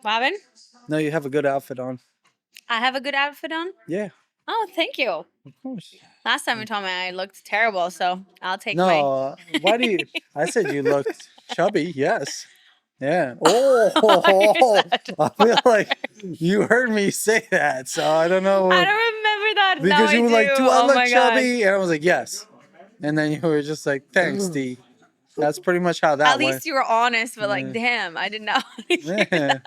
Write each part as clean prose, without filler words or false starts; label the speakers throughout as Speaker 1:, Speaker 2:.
Speaker 1: Robin?
Speaker 2: No, you have a good outfit on.
Speaker 1: I have a good outfit on?
Speaker 2: Yeah,
Speaker 1: Oh, thank you.
Speaker 2: of course.
Speaker 1: Last time you told me I looked terrible, so I'll take my...
Speaker 2: No, why do you? I said you looked chubby. Yes. Yeah.
Speaker 1: Oh,
Speaker 2: I feel like you heard me say that, so I don't know.
Speaker 1: I don't remember that.
Speaker 2: Because
Speaker 1: Now
Speaker 2: you
Speaker 1: I
Speaker 2: were
Speaker 1: do.
Speaker 2: like, "Do I
Speaker 1: Oh
Speaker 2: look
Speaker 1: my God.
Speaker 2: chubby?" And I was like, "Yes." And then you were just like, "Thanks, D." That's pretty much how that
Speaker 1: At
Speaker 2: went.
Speaker 1: least you were honest, but like,
Speaker 2: Yeah.
Speaker 1: damn, I didn't know.
Speaker 2: Yeah.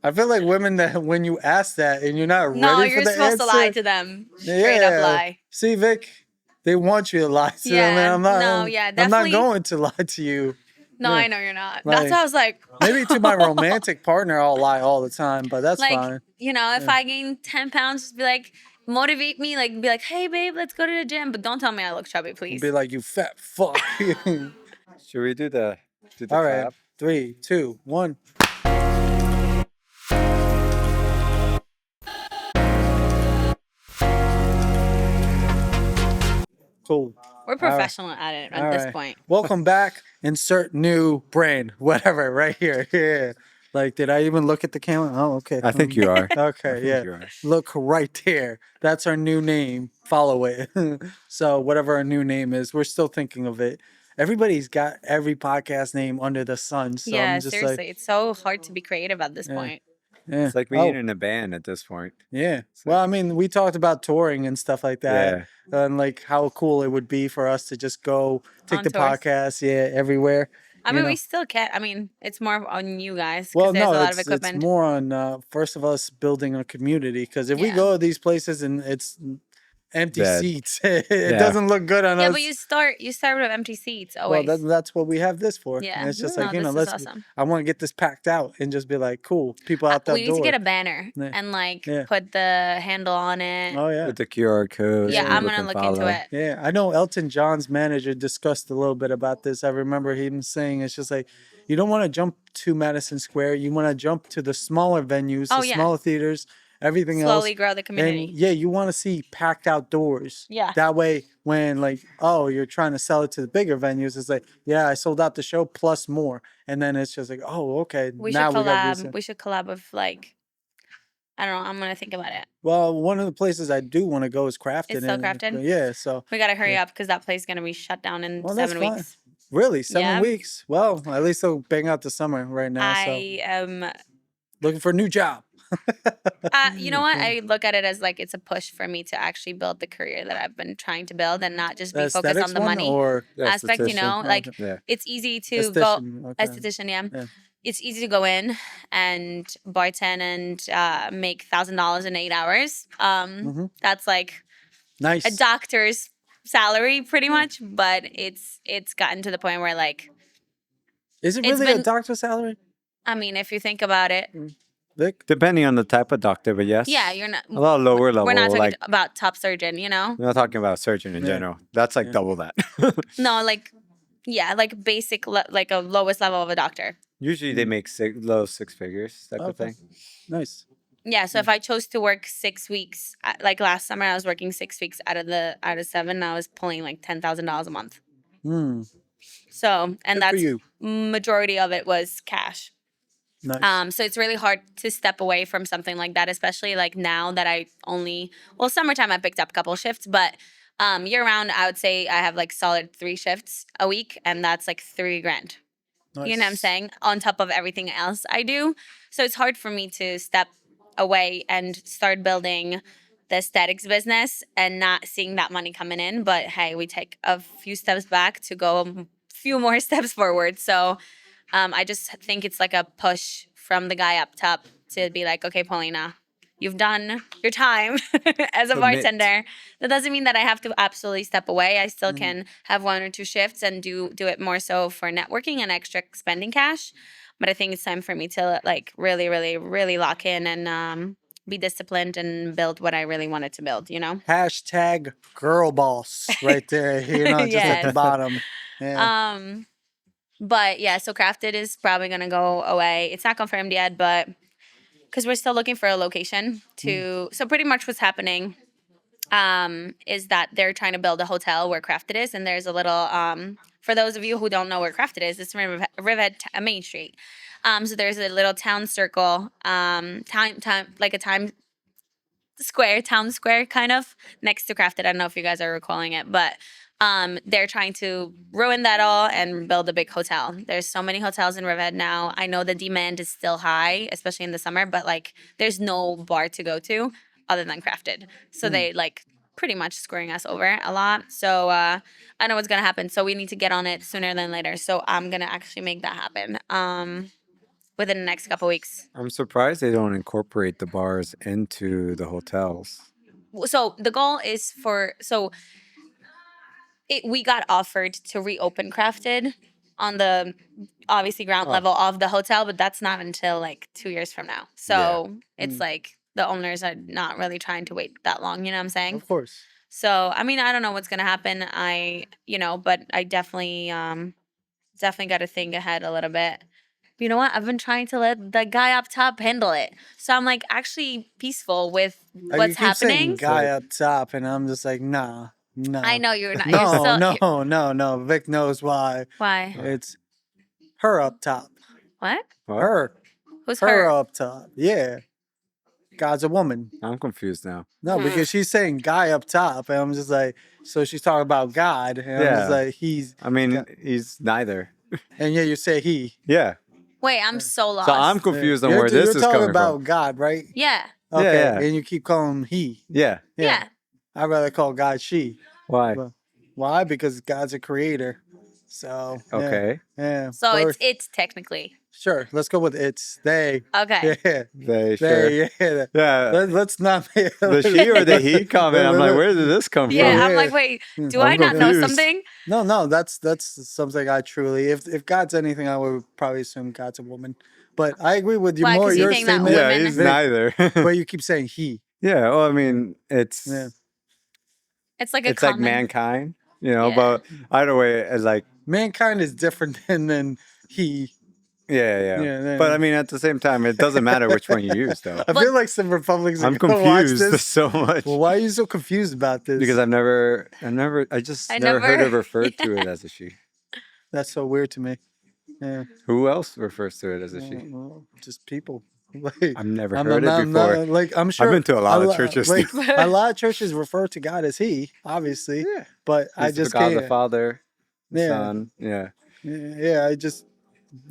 Speaker 2: I feel like women that when you ask that and you're not
Speaker 1: No,
Speaker 2: ready for
Speaker 1: you're
Speaker 2: the
Speaker 1: supposed
Speaker 2: answer,
Speaker 1: to lie to them. Straight up lie.
Speaker 2: See, Vic, they want you to lie to them,
Speaker 1: Yeah.
Speaker 2: and I'm
Speaker 1: No,
Speaker 2: not.
Speaker 1: yeah,
Speaker 2: I'm not
Speaker 1: definitely.
Speaker 2: going to lie to you.
Speaker 1: No,
Speaker 2: Yeah.
Speaker 1: I know you're not. That's
Speaker 2: Like,
Speaker 1: why I was like...
Speaker 2: maybe to my romantic partner, I'll lie all the time, but that's
Speaker 1: like,
Speaker 2: fine.
Speaker 1: you know, if I gain 10 pounds, just be like, motivate me, like, be like, hey, babe, let's go to the gym. But don't tell me I look chubby, please.
Speaker 2: Be like, you fat fuck.
Speaker 3: Should we do the
Speaker 2: All right,
Speaker 3: clap?
Speaker 2: 3, 2, 1. Cool.
Speaker 1: We're professional at it at
Speaker 2: All
Speaker 1: this
Speaker 2: right.
Speaker 1: point.
Speaker 2: Welcome back. Insert new brand, whatever, right here. Yeah. Like, did I even look at the camera? Oh, okay.
Speaker 3: I think you are.
Speaker 2: Okay, yeah.
Speaker 3: you are.
Speaker 2: Look right there. That's our new name. Follow it. So whatever our new name is, we're still thinking of it. Everybody's got every podcast name under the sun. So
Speaker 1: Yeah,
Speaker 2: I'm just
Speaker 1: seriously.
Speaker 2: like,
Speaker 1: It's so hard to be creative at this
Speaker 2: Yeah.
Speaker 1: point.
Speaker 2: yeah.
Speaker 3: It's like being in a band at this point.
Speaker 2: Yeah. Well, I mean, we talked about touring and stuff like that. And like how cool it would be for us to just go take
Speaker 1: On
Speaker 2: the
Speaker 1: tours.
Speaker 2: podcast, everywhere.
Speaker 1: I
Speaker 2: you
Speaker 1: mean,
Speaker 2: know.
Speaker 1: we still can't. I mean, it's more on you guys because
Speaker 2: Well,
Speaker 1: there's
Speaker 2: no,
Speaker 1: a lot of
Speaker 2: it's
Speaker 1: equipment.
Speaker 2: more on first of us building a community, because if we
Speaker 1: Yeah.
Speaker 2: go to these places and it's empty
Speaker 3: Dead.
Speaker 2: seats, it doesn't look good on
Speaker 1: Yeah,
Speaker 2: us.
Speaker 1: but you start with empty seats
Speaker 2: Well,
Speaker 1: always.
Speaker 2: that's what we have this for.
Speaker 1: Yeah.
Speaker 2: And it's just
Speaker 1: No,
Speaker 2: like,
Speaker 1: this is
Speaker 2: let's.
Speaker 1: awesome.
Speaker 2: I want to get this packed out and just be like, cool, people out that
Speaker 1: We need
Speaker 2: door.
Speaker 1: to get a banner
Speaker 2: Yeah.
Speaker 1: and like
Speaker 2: Yeah.
Speaker 1: put the handle on it.
Speaker 2: Oh yeah.
Speaker 3: With the QR code.
Speaker 1: Yeah,
Speaker 3: so
Speaker 1: I'm
Speaker 3: people
Speaker 1: gonna
Speaker 3: can
Speaker 1: look into
Speaker 3: follow.
Speaker 1: it.
Speaker 2: Yeah, I know Elton John's manager discussed a little bit about this. I remember him saying it's just like, you don't want to jump to Madison Square. You want to jump to the smaller venues,
Speaker 1: Oh,
Speaker 2: the
Speaker 1: yeah.
Speaker 2: smaller theaters, everything
Speaker 1: Slowly
Speaker 2: else.
Speaker 1: grow the community.
Speaker 2: And yeah, you want to see packed outdoors.
Speaker 1: Yeah.
Speaker 2: That way, when like, oh, you're trying to sell it to the bigger venues, it's like, yeah, I sold out the show plus more. And then it's just like, oh, okay.
Speaker 1: We
Speaker 2: now
Speaker 1: should
Speaker 2: we got
Speaker 1: collab. We should collab with like, I don't know. I'm gonna think about it.
Speaker 2: Well, one of the places I do want to go is Crafted.
Speaker 1: It's still Crafted?
Speaker 2: Yeah, so
Speaker 1: We gotta hurry up because that place is gonna be shut down in
Speaker 2: Well, that's
Speaker 1: 7
Speaker 2: fine.
Speaker 1: weeks.
Speaker 2: really 7
Speaker 1: Yeah.
Speaker 2: weeks. Well, at least they'll bang out the summer right now. So
Speaker 1: I am.
Speaker 2: looking for a new job.
Speaker 1: You know what? I look at it as like it's a push for me to actually build the career that I've been trying to build and not just be
Speaker 2: The
Speaker 1: focused
Speaker 2: aesthetics
Speaker 1: on the
Speaker 2: one,
Speaker 1: money
Speaker 2: or
Speaker 1: aspect. You know,
Speaker 3: Esthetician.
Speaker 1: like
Speaker 3: Yeah.
Speaker 1: it's easy to go
Speaker 2: esthetician? Okay.
Speaker 1: esthetician. Yeah.
Speaker 2: Yeah.
Speaker 1: It's easy to go in and bartend and make $1,000 in 8 hours.
Speaker 2: Mhm.
Speaker 1: That's like
Speaker 2: Nice.
Speaker 1: a doctor's salary pretty much, but it's gotten to the point where like,
Speaker 2: Is it
Speaker 1: it's
Speaker 2: really a
Speaker 1: been-
Speaker 2: doctor's salary,
Speaker 1: I mean, if you think about it,
Speaker 2: Vic?
Speaker 3: Depending on the type of doctor, but yes.
Speaker 1: yeah, you're not.
Speaker 3: A lot lower level.
Speaker 1: We're not talking
Speaker 3: like,
Speaker 1: about top surgeon, you know?
Speaker 3: we're not talking about surgeon in
Speaker 2: Yeah.
Speaker 3: general. That's like
Speaker 2: Yeah.
Speaker 3: double that.
Speaker 1: No, like, yeah, like basic, like a lowest level of a doctor.
Speaker 3: Usually they make low six figures type of
Speaker 2: Okay.
Speaker 3: thing.
Speaker 2: Nice.
Speaker 1: Yeah, so if I chose to work 6 weeks, like last summer, I was working 6 weeks out of 7. I was pulling like $10,000 a month.
Speaker 2: Hmm.
Speaker 1: So, and
Speaker 2: Good for
Speaker 1: that's
Speaker 2: you.
Speaker 1: majority of it was cash.
Speaker 2: Nice.
Speaker 1: So it's really hard to step away from something like that, especially like now that summertime I picked up a couple shifts, but year round I would say I have like solid 3 shifts a week, and that's like $3,000.
Speaker 2: Nice.
Speaker 1: You know what I'm saying? On top of everything else I do. So it's hard for me to step away and start building the aesthetics business and not seeing that money coming in. But hey, we take a few steps back to go a few more steps forward. So I just think it's like a push from the guy up top to be like, okay, Paulina, you've done your time as a
Speaker 3: Commit.
Speaker 1: bartender. That doesn't mean that I have to absolutely step away. I still can have 1 or 2 shifts and do it more so for networking and extra spending cash. But I think it's time for me to like really, really, really lock in and be disciplined and build what I really wanted to build, you know?
Speaker 2: Hashtag girl boss right there. Just at the
Speaker 1: Yes.
Speaker 2: bottom. Yeah.
Speaker 1: But yeah, so Crafted is probably gonna go away. It's not confirmed yet, but because we're still looking for a location to. So pretty much what's happening is that they're trying to build a hotel where Crafted is, and there's a little. For those of you who don't know where Crafted is, it's Riverhead Main Street. So there's a little town circle, like a town square kind of next to Crafted. I don't know if you guys are recalling it, but they're trying to ruin that all and build a big hotel. There's so many hotels in Riverhead now. I know the demand is still high, especially in the summer, but like there's no bar to go to other than Crafted. So they like pretty much screwing us over a lot. So I know what's gonna happen. So we need to get on it sooner than later. So I'm gonna actually make that happen within the next couple weeks.
Speaker 3: I'm surprised they don't incorporate the bars into the hotels.
Speaker 1: So the goal is we got offered to reopen Crafted on the obviously ground level of the hotel, but that's not until like 2 years from now. So it's like the owners are not really trying to wait that long. You know what I'm saying?
Speaker 2: Of course.
Speaker 1: So I mean, I don't know what's gonna happen. But I definitely got to think ahead a little bit. But you know what? I've been trying to let the guy up top handle it. So I'm like actually peaceful with what's
Speaker 2: you keep saying
Speaker 1: happening.
Speaker 2: guy up top, and I'm just like, nah. No.
Speaker 1: I know you're not. You're still,
Speaker 2: No. Vic knows why.
Speaker 1: Why?
Speaker 2: It's her up top.
Speaker 1: What?
Speaker 2: Her.
Speaker 1: Who's
Speaker 2: Her
Speaker 1: her?
Speaker 2: up top. Yeah. God's a woman.
Speaker 3: I'm confused now.
Speaker 2: No, because she's saying guy up top, and I'm just like, so she's talking about God, and I'm just like, he's.
Speaker 3: I mean, he's neither.
Speaker 2: And yeah, you say he.
Speaker 3: Yeah.
Speaker 1: Wait, I'm so lost.
Speaker 3: So I'm confused on where this
Speaker 2: You're
Speaker 3: is
Speaker 2: talking
Speaker 3: coming
Speaker 2: about
Speaker 3: from.
Speaker 2: God, right?
Speaker 1: Yeah.
Speaker 2: Okay.
Speaker 3: Yeah.
Speaker 2: And you keep calling him he.
Speaker 3: Yeah.
Speaker 1: Yeah.
Speaker 2: I'd rather call God she.
Speaker 3: Why?
Speaker 2: Why? Because God's a creator. So.
Speaker 3: Okay.
Speaker 2: Yeah.
Speaker 1: So
Speaker 2: Or-
Speaker 1: it's technically.
Speaker 2: Sure. Let's go with it's they.
Speaker 1: Okay.
Speaker 2: Yeah.
Speaker 3: They sure.
Speaker 2: Yeah.
Speaker 3: Yeah.
Speaker 2: Let's not.
Speaker 3: The she or the he comment. I'm like, where did this come
Speaker 1: Yeah,
Speaker 3: from?
Speaker 1: I'm like, wait, do
Speaker 3: I'm
Speaker 1: I not know
Speaker 3: confused.
Speaker 1: something?
Speaker 2: No. That's something I truly. If God's anything, I would probably assume God's a woman. But I agree with you
Speaker 1: Why,
Speaker 2: more.
Speaker 1: 'cause you
Speaker 2: Your
Speaker 1: think that
Speaker 2: statement.
Speaker 3: Yeah,
Speaker 1: women-
Speaker 3: he's neither.
Speaker 2: But you keep saying he.
Speaker 3: Yeah. Well, I mean, it's
Speaker 1: It's like a
Speaker 3: it's like
Speaker 1: common.
Speaker 3: mankind,
Speaker 1: Yeah.
Speaker 3: But either way, it's like
Speaker 2: Mankind is different than he.
Speaker 3: yeah.
Speaker 2: Yeah,
Speaker 3: But I mean, at the same time, it doesn't matter which one you use, though.
Speaker 2: I feel like some Republicans.
Speaker 3: I'm
Speaker 2: are gonna watch
Speaker 3: confused
Speaker 2: this.
Speaker 3: so much
Speaker 2: Well, why are you so confused about this?
Speaker 3: because I just never heard it referred to it as a she.
Speaker 2: That's so weird to me. Yeah.
Speaker 3: Who else refers to it as a she?
Speaker 2: Well, just people. Like,
Speaker 3: I've never heard it before.
Speaker 2: like I'm sure
Speaker 3: I've been to a lot of churches.
Speaker 2: Like, a lot of churches refer to God as He, obviously.
Speaker 3: Yeah.
Speaker 2: But I
Speaker 3: He's
Speaker 2: just
Speaker 3: God
Speaker 2: can't.
Speaker 3: the Father, the
Speaker 2: Yeah.
Speaker 3: Son. Yeah.
Speaker 2: Yeah,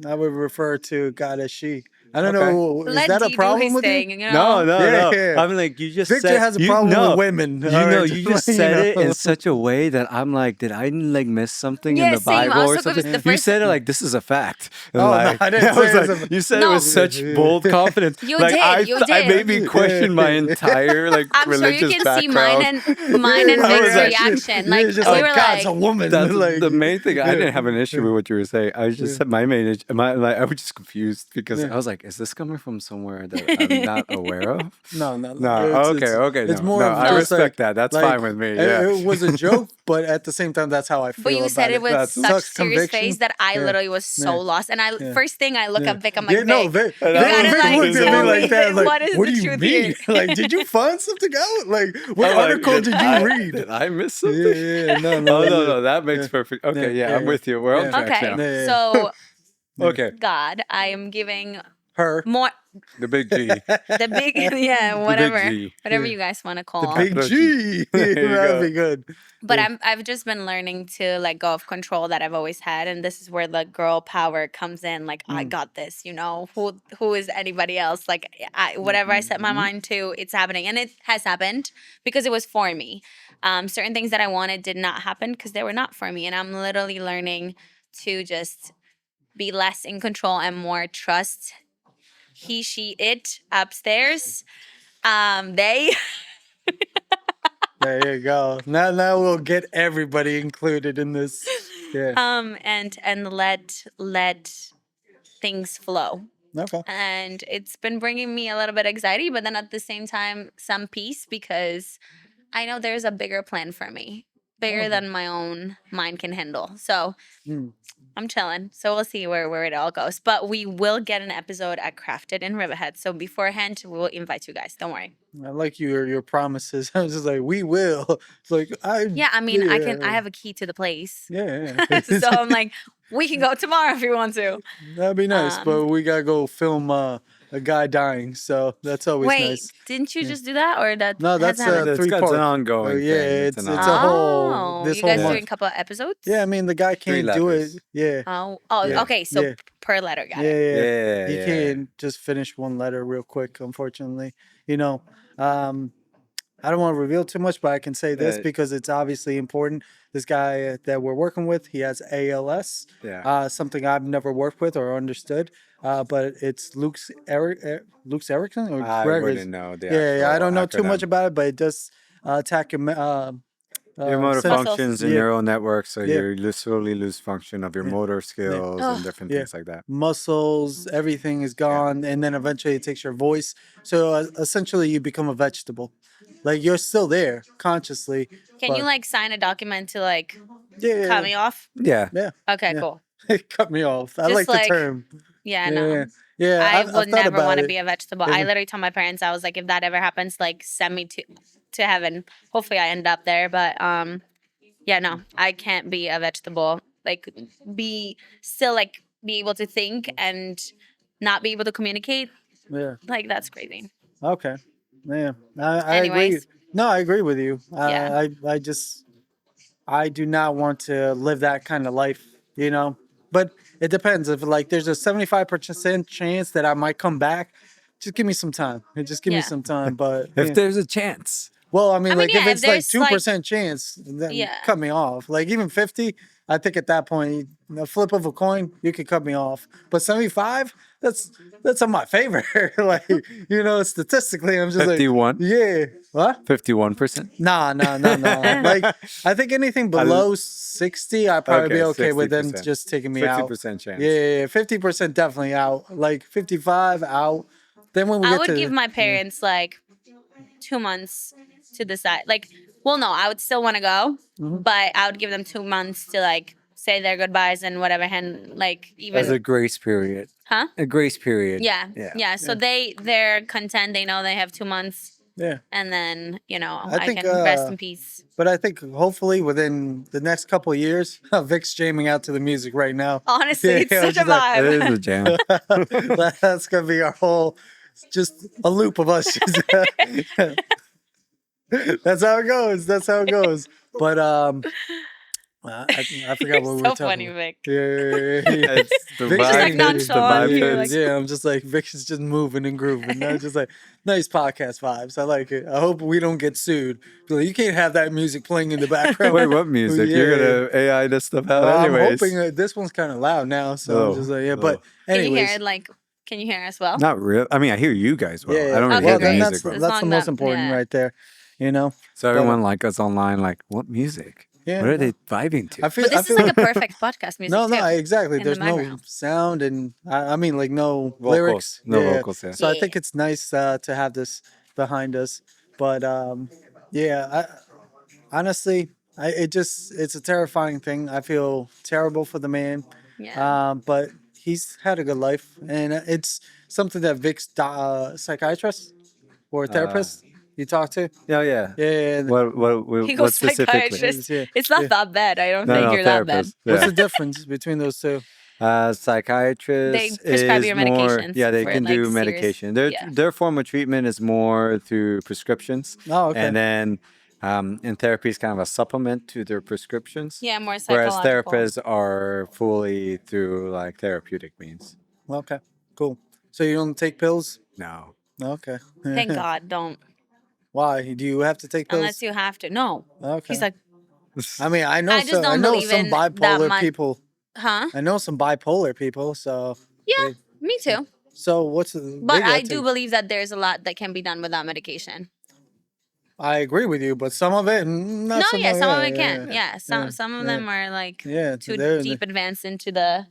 Speaker 2: I would refer to God as she. I don't
Speaker 3: Okay.
Speaker 2: know. Is
Speaker 1: Let
Speaker 2: that
Speaker 1: D
Speaker 2: a
Speaker 1: do
Speaker 2: problem
Speaker 1: his
Speaker 2: with
Speaker 1: thing,
Speaker 2: you?
Speaker 1: you know?
Speaker 3: No.
Speaker 2: Yeah.
Speaker 3: I'm like, you just
Speaker 2: Victor
Speaker 3: said,
Speaker 2: has a problem with women.
Speaker 3: You
Speaker 2: all
Speaker 3: know,
Speaker 2: right?
Speaker 3: you just
Speaker 2: You
Speaker 3: said it
Speaker 2: know?
Speaker 3: in such a way that I'm like, did I like miss something in
Speaker 1: Yeah,
Speaker 3: the
Speaker 1: same. I
Speaker 3: Bible
Speaker 1: was
Speaker 3: or
Speaker 1: so confused.
Speaker 3: something?
Speaker 1: The
Speaker 3: You
Speaker 1: first-
Speaker 3: said it like this is a fact. And
Speaker 2: Oh, no,
Speaker 3: like,
Speaker 2: I didn't
Speaker 3: was
Speaker 2: say it
Speaker 3: like,
Speaker 2: as a-
Speaker 3: you said
Speaker 1: No.
Speaker 3: it with such bold confidence.
Speaker 1: You
Speaker 3: like,
Speaker 1: did, you
Speaker 3: I
Speaker 1: did.
Speaker 3: made me question my entire like
Speaker 1: I'm sure
Speaker 3: religious
Speaker 1: you can
Speaker 3: background.
Speaker 1: see mine and
Speaker 3: I was
Speaker 1: Vic's
Speaker 3: like-
Speaker 1: reaction.
Speaker 2: You're
Speaker 1: Like
Speaker 2: just
Speaker 1: we were
Speaker 2: God's
Speaker 1: like,
Speaker 2: a woman.
Speaker 3: That's
Speaker 2: like,
Speaker 3: the main thing. I
Speaker 2: yeah.
Speaker 3: didn't have an issue with what you were saying. I just said my main issue. I was just confused because
Speaker 2: Yeah.
Speaker 3: I was like, is this coming from somewhere that I'm not aware of?
Speaker 2: No.
Speaker 3: No,
Speaker 2: It's-
Speaker 3: okay.
Speaker 2: It's
Speaker 3: No,
Speaker 2: more
Speaker 3: no,
Speaker 2: of
Speaker 3: I
Speaker 2: just
Speaker 3: respect
Speaker 2: like-
Speaker 3: that. That's
Speaker 2: like,
Speaker 3: fine with me. Yeah.
Speaker 2: It was a joke, but at the same time, that's how I feel.
Speaker 1: but you
Speaker 2: about
Speaker 1: said it with
Speaker 3: That's-
Speaker 1: such
Speaker 2: Such
Speaker 1: serious
Speaker 2: conviction.
Speaker 1: face that I
Speaker 2: Yeah.
Speaker 1: literally was so
Speaker 2: Yeah.
Speaker 1: lost. And
Speaker 2: Yeah.
Speaker 1: first thing I look
Speaker 2: Yeah.
Speaker 1: at Vic, I'm like,
Speaker 2: Yeah, no,
Speaker 1: Vic,
Speaker 2: Vic,
Speaker 3: You gotta,
Speaker 2: Vic
Speaker 3: like,
Speaker 2: looked at
Speaker 3: tell
Speaker 2: me
Speaker 3: me
Speaker 2: like that. Like,
Speaker 1: what is
Speaker 2: what
Speaker 1: the
Speaker 2: do you
Speaker 1: truth
Speaker 2: mean?
Speaker 1: here?
Speaker 2: Like, did you find something out? Like, what
Speaker 3: I'm like,
Speaker 2: article did you read?
Speaker 3: Did I miss something?
Speaker 2: Yeah, no,
Speaker 3: No, that makes
Speaker 2: Yeah.
Speaker 3: perfect. Okay,
Speaker 2: Yeah,
Speaker 3: yeah, I'm
Speaker 2: yeah.
Speaker 3: with you. We're on
Speaker 2: Yeah.
Speaker 3: track
Speaker 1: okay,
Speaker 3: now.
Speaker 2: Yeah.
Speaker 1: so
Speaker 3: Okay,
Speaker 1: God, I am giving
Speaker 2: Her,
Speaker 1: more
Speaker 3: the big G.
Speaker 1: the big yeah
Speaker 3: The
Speaker 1: whatever
Speaker 3: big G.
Speaker 1: whatever
Speaker 2: Yeah.
Speaker 1: you guys want to
Speaker 2: the
Speaker 1: call.
Speaker 2: big
Speaker 3: Capital
Speaker 2: G.
Speaker 3: There you
Speaker 2: That'd
Speaker 3: go.
Speaker 2: be good.
Speaker 1: But
Speaker 2: Yeah.
Speaker 1: I've just been learning to let go of control that I've always had, and this is where the girl power comes in. Like I got this, you know. Who is anybody else? Like whatever I set my mind to, it's happening, and it has happened because it was for me. Certain things that I wanted did not happen because they were not for me, and I'm literally learning to just be less in control and more trust he, she, it upstairs. They.
Speaker 2: There you go. Now we'll get everybody included in this. Yeah.
Speaker 1: And let things flow.
Speaker 2: Okay.
Speaker 1: And it's been bringing me a little bit of anxiety, but then at the same time some peace because I know there's a bigger plan for me, bigger than my own mind can handle. So
Speaker 2: Mm.
Speaker 1: I'm chilling. So we'll see where it all goes. But we will get an episode at Crafted in Riverhead. So beforehand, we will invite you guys. Don't worry.
Speaker 2: I like your promises. I was just like, we will. It's like
Speaker 1: Yeah, I mean, I
Speaker 2: Yeah.
Speaker 1: have a key to the place.
Speaker 2: Yeah.
Speaker 1: So I'm like, We can go tomorrow if you want to.
Speaker 2: That'd be nice, but we gotta go film a guy dying, so that's always
Speaker 1: Wait,
Speaker 2: nice.
Speaker 1: didn't you just do that, or that
Speaker 2: No, that's
Speaker 1: hasn't happened?
Speaker 3: It's
Speaker 2: three
Speaker 3: got
Speaker 2: part.
Speaker 3: an ongoing
Speaker 2: yeah,
Speaker 3: thing.
Speaker 2: it's
Speaker 3: an
Speaker 2: a
Speaker 3: ongoing-
Speaker 2: whole
Speaker 1: Oh,
Speaker 2: this
Speaker 1: you
Speaker 2: whole
Speaker 1: guys
Speaker 2: month.
Speaker 1: doing a couple of episodes?
Speaker 2: Yeah, I mean the guy
Speaker 3: Three
Speaker 2: can't do it.
Speaker 3: letters.
Speaker 2: Yeah,
Speaker 3: Yeah.
Speaker 1: Okay. So
Speaker 2: Yeah.
Speaker 1: per letter, got
Speaker 2: yeah,
Speaker 1: it.
Speaker 2: yeah.
Speaker 3: Yeah,
Speaker 2: You
Speaker 3: yeah.
Speaker 2: can't just finish one letter real quick, unfortunately. I don't want to reveal too much, but I can say this because it's obviously important. This guy that we're working with, he has ALS.
Speaker 3: Yeah.
Speaker 2: Something I've never worked with or understood. But it's Luke's Erickson or
Speaker 3: I
Speaker 2: Gregor's.
Speaker 3: wouldn't know the
Speaker 2: Yeah, I don't know too much
Speaker 3: acronym.
Speaker 2: about it, but it does attack your
Speaker 3: Your motor
Speaker 2: sense-
Speaker 3: functions in
Speaker 2: Yeah.
Speaker 3: neural networks, so
Speaker 2: Yeah.
Speaker 3: you slowly lose function of your motor skills
Speaker 1: Ugh.
Speaker 3: and different
Speaker 2: Yeah.
Speaker 3: things like that.
Speaker 2: muscles, everything is gone, and then eventually it takes your voice. So essentially, you become a vegetable. Like you're still there consciously.
Speaker 1: Can you
Speaker 2: but-
Speaker 1: like sign a document to like
Speaker 2: Yeah,
Speaker 1: cut me off?
Speaker 3: Yeah.
Speaker 2: yeah.
Speaker 1: Okay,
Speaker 2: Yeah.
Speaker 1: cool.
Speaker 2: Cut me off. I
Speaker 1: Just
Speaker 2: like the
Speaker 1: like-
Speaker 2: term.
Speaker 1: Yeah,
Speaker 2: Yeah,
Speaker 1: no.
Speaker 2: yeah.
Speaker 1: I
Speaker 2: I've
Speaker 1: would
Speaker 2: thought
Speaker 1: never
Speaker 2: about
Speaker 1: want to
Speaker 2: it.
Speaker 1: be a vegetable.
Speaker 2: Yeah.
Speaker 1: I literally told my parents, I was like, if that ever happens, like send me to heaven. Hopefully I end up there. But yeah, no, I can't be a vegetable. Like be able to think and not be able to communicate.
Speaker 2: Yeah.
Speaker 1: Like that's crazy.
Speaker 2: Okay. Yeah. I agree.
Speaker 1: Anyways.
Speaker 2: No, I agree with you.
Speaker 1: Yeah.
Speaker 2: I do not want to live that kind of life, But it depends. If like there's a 75% chance that I might come back, just give me some time. Just give me
Speaker 1: Yeah.
Speaker 2: some time. But
Speaker 3: If
Speaker 2: yeah.
Speaker 3: there's a chance.
Speaker 2: Well, I mean, like
Speaker 1: yeah,
Speaker 2: if
Speaker 1: if
Speaker 2: it's like
Speaker 1: there's, like-
Speaker 2: 2% chance, then
Speaker 1: Yeah.
Speaker 2: cut me off. Like even 50, I think at that point, a flip of a coin, you could cut me off. But 75, that's on my favor. Like statistically, I'm just
Speaker 3: 51?
Speaker 2: like, yeah, what?
Speaker 3: 51%.
Speaker 2: Nah. Like I think anything below 60, I'd probably be okay with them
Speaker 3: 60%.
Speaker 2: just taking me out.
Speaker 3: 50% chance.
Speaker 2: Yeah, 50% definitely out. Like 55 out. Then when we
Speaker 1: I
Speaker 2: get
Speaker 1: would
Speaker 2: to
Speaker 1: give my parents like 2 months to decide. Like, well, no, I would still want to go,
Speaker 2: Mhm.
Speaker 1: but I would give them 2 months to like say their goodbyes and whatever. And like even,
Speaker 3: As a grace period.
Speaker 1: huh?
Speaker 3: A grace period.
Speaker 1: Yeah. So they're content. They know they have 2 months,
Speaker 2: yeah.
Speaker 1: and then
Speaker 2: I
Speaker 1: I
Speaker 2: think,
Speaker 1: can rest in peace.
Speaker 2: But I think hopefully within the next couple of years, Vic's jamming out to the music right now.
Speaker 1: Honestly, it's
Speaker 2: Yeah,
Speaker 1: such a
Speaker 2: just like-
Speaker 3: It
Speaker 1: vibe.
Speaker 3: is a jam.
Speaker 2: That's gonna be our whole, just a loop of us. That's how it goes. But I forgot what we were
Speaker 1: so
Speaker 2: talking
Speaker 1: funny,
Speaker 2: about.
Speaker 1: Vic.
Speaker 2: Yeah.
Speaker 3: It's the
Speaker 2: Vic's
Speaker 1: just, like,
Speaker 3: vibe.
Speaker 1: nonchalant,
Speaker 3: It's the vibe
Speaker 1: you're
Speaker 3: hits.
Speaker 1: like-
Speaker 2: yeah, I'm just like Vic is just moving and grooving. I'm just like nice podcast vibes. I like it. I hope we don't get sued. Be like, you can't have that music playing in the background.
Speaker 3: Wait, what music? You're
Speaker 2: Yeah.
Speaker 3: gonna AI this stuff out
Speaker 2: I'm
Speaker 3: anyways.
Speaker 2: hoping this one's kind of loud now, so
Speaker 3: Oh,
Speaker 2: I'm just like, yeah. But
Speaker 1: Can you hear
Speaker 2: anyways,
Speaker 1: it? Like, can you hear us well?
Speaker 3: Not real. I mean, I hear you guys well.
Speaker 2: yeah,
Speaker 3: I don't
Speaker 1: Okay,
Speaker 3: hear the
Speaker 1: great.
Speaker 3: music
Speaker 2: that's
Speaker 3: well.
Speaker 1: As
Speaker 2: that's the
Speaker 1: long
Speaker 2: most
Speaker 1: that-
Speaker 2: important
Speaker 1: yeah.
Speaker 2: right there.
Speaker 3: So everyone like us online, like, what music?
Speaker 2: Yeah,
Speaker 3: What are they vibing to?
Speaker 2: I feel.
Speaker 1: But
Speaker 2: I
Speaker 1: this
Speaker 2: feel
Speaker 1: is like a perfect podcast music.
Speaker 2: no,
Speaker 1: too.
Speaker 2: exactly.
Speaker 1: in the
Speaker 2: There's no
Speaker 1: background.
Speaker 2: sound, and I mean, like no
Speaker 3: Vocals.
Speaker 2: lyrics.
Speaker 3: No
Speaker 2: Yeah.
Speaker 3: vocals, yeah.
Speaker 2: So I think it's nice to have this behind us. But honestly, it's a terrifying thing. I feel terrible for the man.
Speaker 1: Yeah.
Speaker 2: But he's had a good life, and it's something that Vic's psychiatrist or therapist you talk to.
Speaker 3: Oh, yeah.
Speaker 2: Yeah.
Speaker 1: He
Speaker 3: What
Speaker 1: goes
Speaker 3: specifically?
Speaker 1: psychiatrist.
Speaker 2: Yeah.
Speaker 1: It's not
Speaker 2: Yeah.
Speaker 1: that bad. I don't
Speaker 3: No,
Speaker 1: think
Speaker 3: no,
Speaker 1: you're that bad.
Speaker 3: therapist.
Speaker 2: What's
Speaker 3: Yeah.
Speaker 2: the difference between those two?
Speaker 3: Psychiatrists
Speaker 1: prescribe
Speaker 3: is
Speaker 1: your
Speaker 3: more,
Speaker 1: medications
Speaker 3: yeah, they
Speaker 1: for,
Speaker 3: can
Speaker 1: like,
Speaker 3: do
Speaker 1: serious-
Speaker 3: medication.
Speaker 1: yeah.
Speaker 3: Their form of treatment is more through prescriptions.
Speaker 2: Oh, okay.
Speaker 3: And then in therapy is kind of a supplement to their prescriptions.
Speaker 1: Yeah, more
Speaker 3: Whereas
Speaker 1: psychological.
Speaker 3: therapists are fully through like therapeutic means.
Speaker 2: Okay, cool. So you don't take pills?
Speaker 3: No.
Speaker 2: Okay.
Speaker 1: Thank God, don't.
Speaker 2: Why? Do you have to take pills?
Speaker 1: Unless you have to. No.
Speaker 2: Okay.
Speaker 1: He's like,
Speaker 2: I mean, I know
Speaker 1: I just
Speaker 2: some. I
Speaker 1: don't
Speaker 2: know
Speaker 1: believe
Speaker 2: some
Speaker 1: in that
Speaker 2: bipolar
Speaker 1: much.
Speaker 2: people.
Speaker 1: huh?
Speaker 2: I know some bipolar people. So,
Speaker 1: Yeah, me too.
Speaker 2: so what's the?
Speaker 1: But
Speaker 2: they gotta
Speaker 1: I do
Speaker 2: take-
Speaker 1: believe that there's a lot that can be done without medication.
Speaker 2: I agree with you, but some of it. Not
Speaker 1: No, yeah, some of it
Speaker 2: yeah,
Speaker 1: can. Yeah, some of
Speaker 2: yeah.
Speaker 1: them are like
Speaker 2: Yeah,
Speaker 1: too
Speaker 2: they're-
Speaker 1: deep advanced into the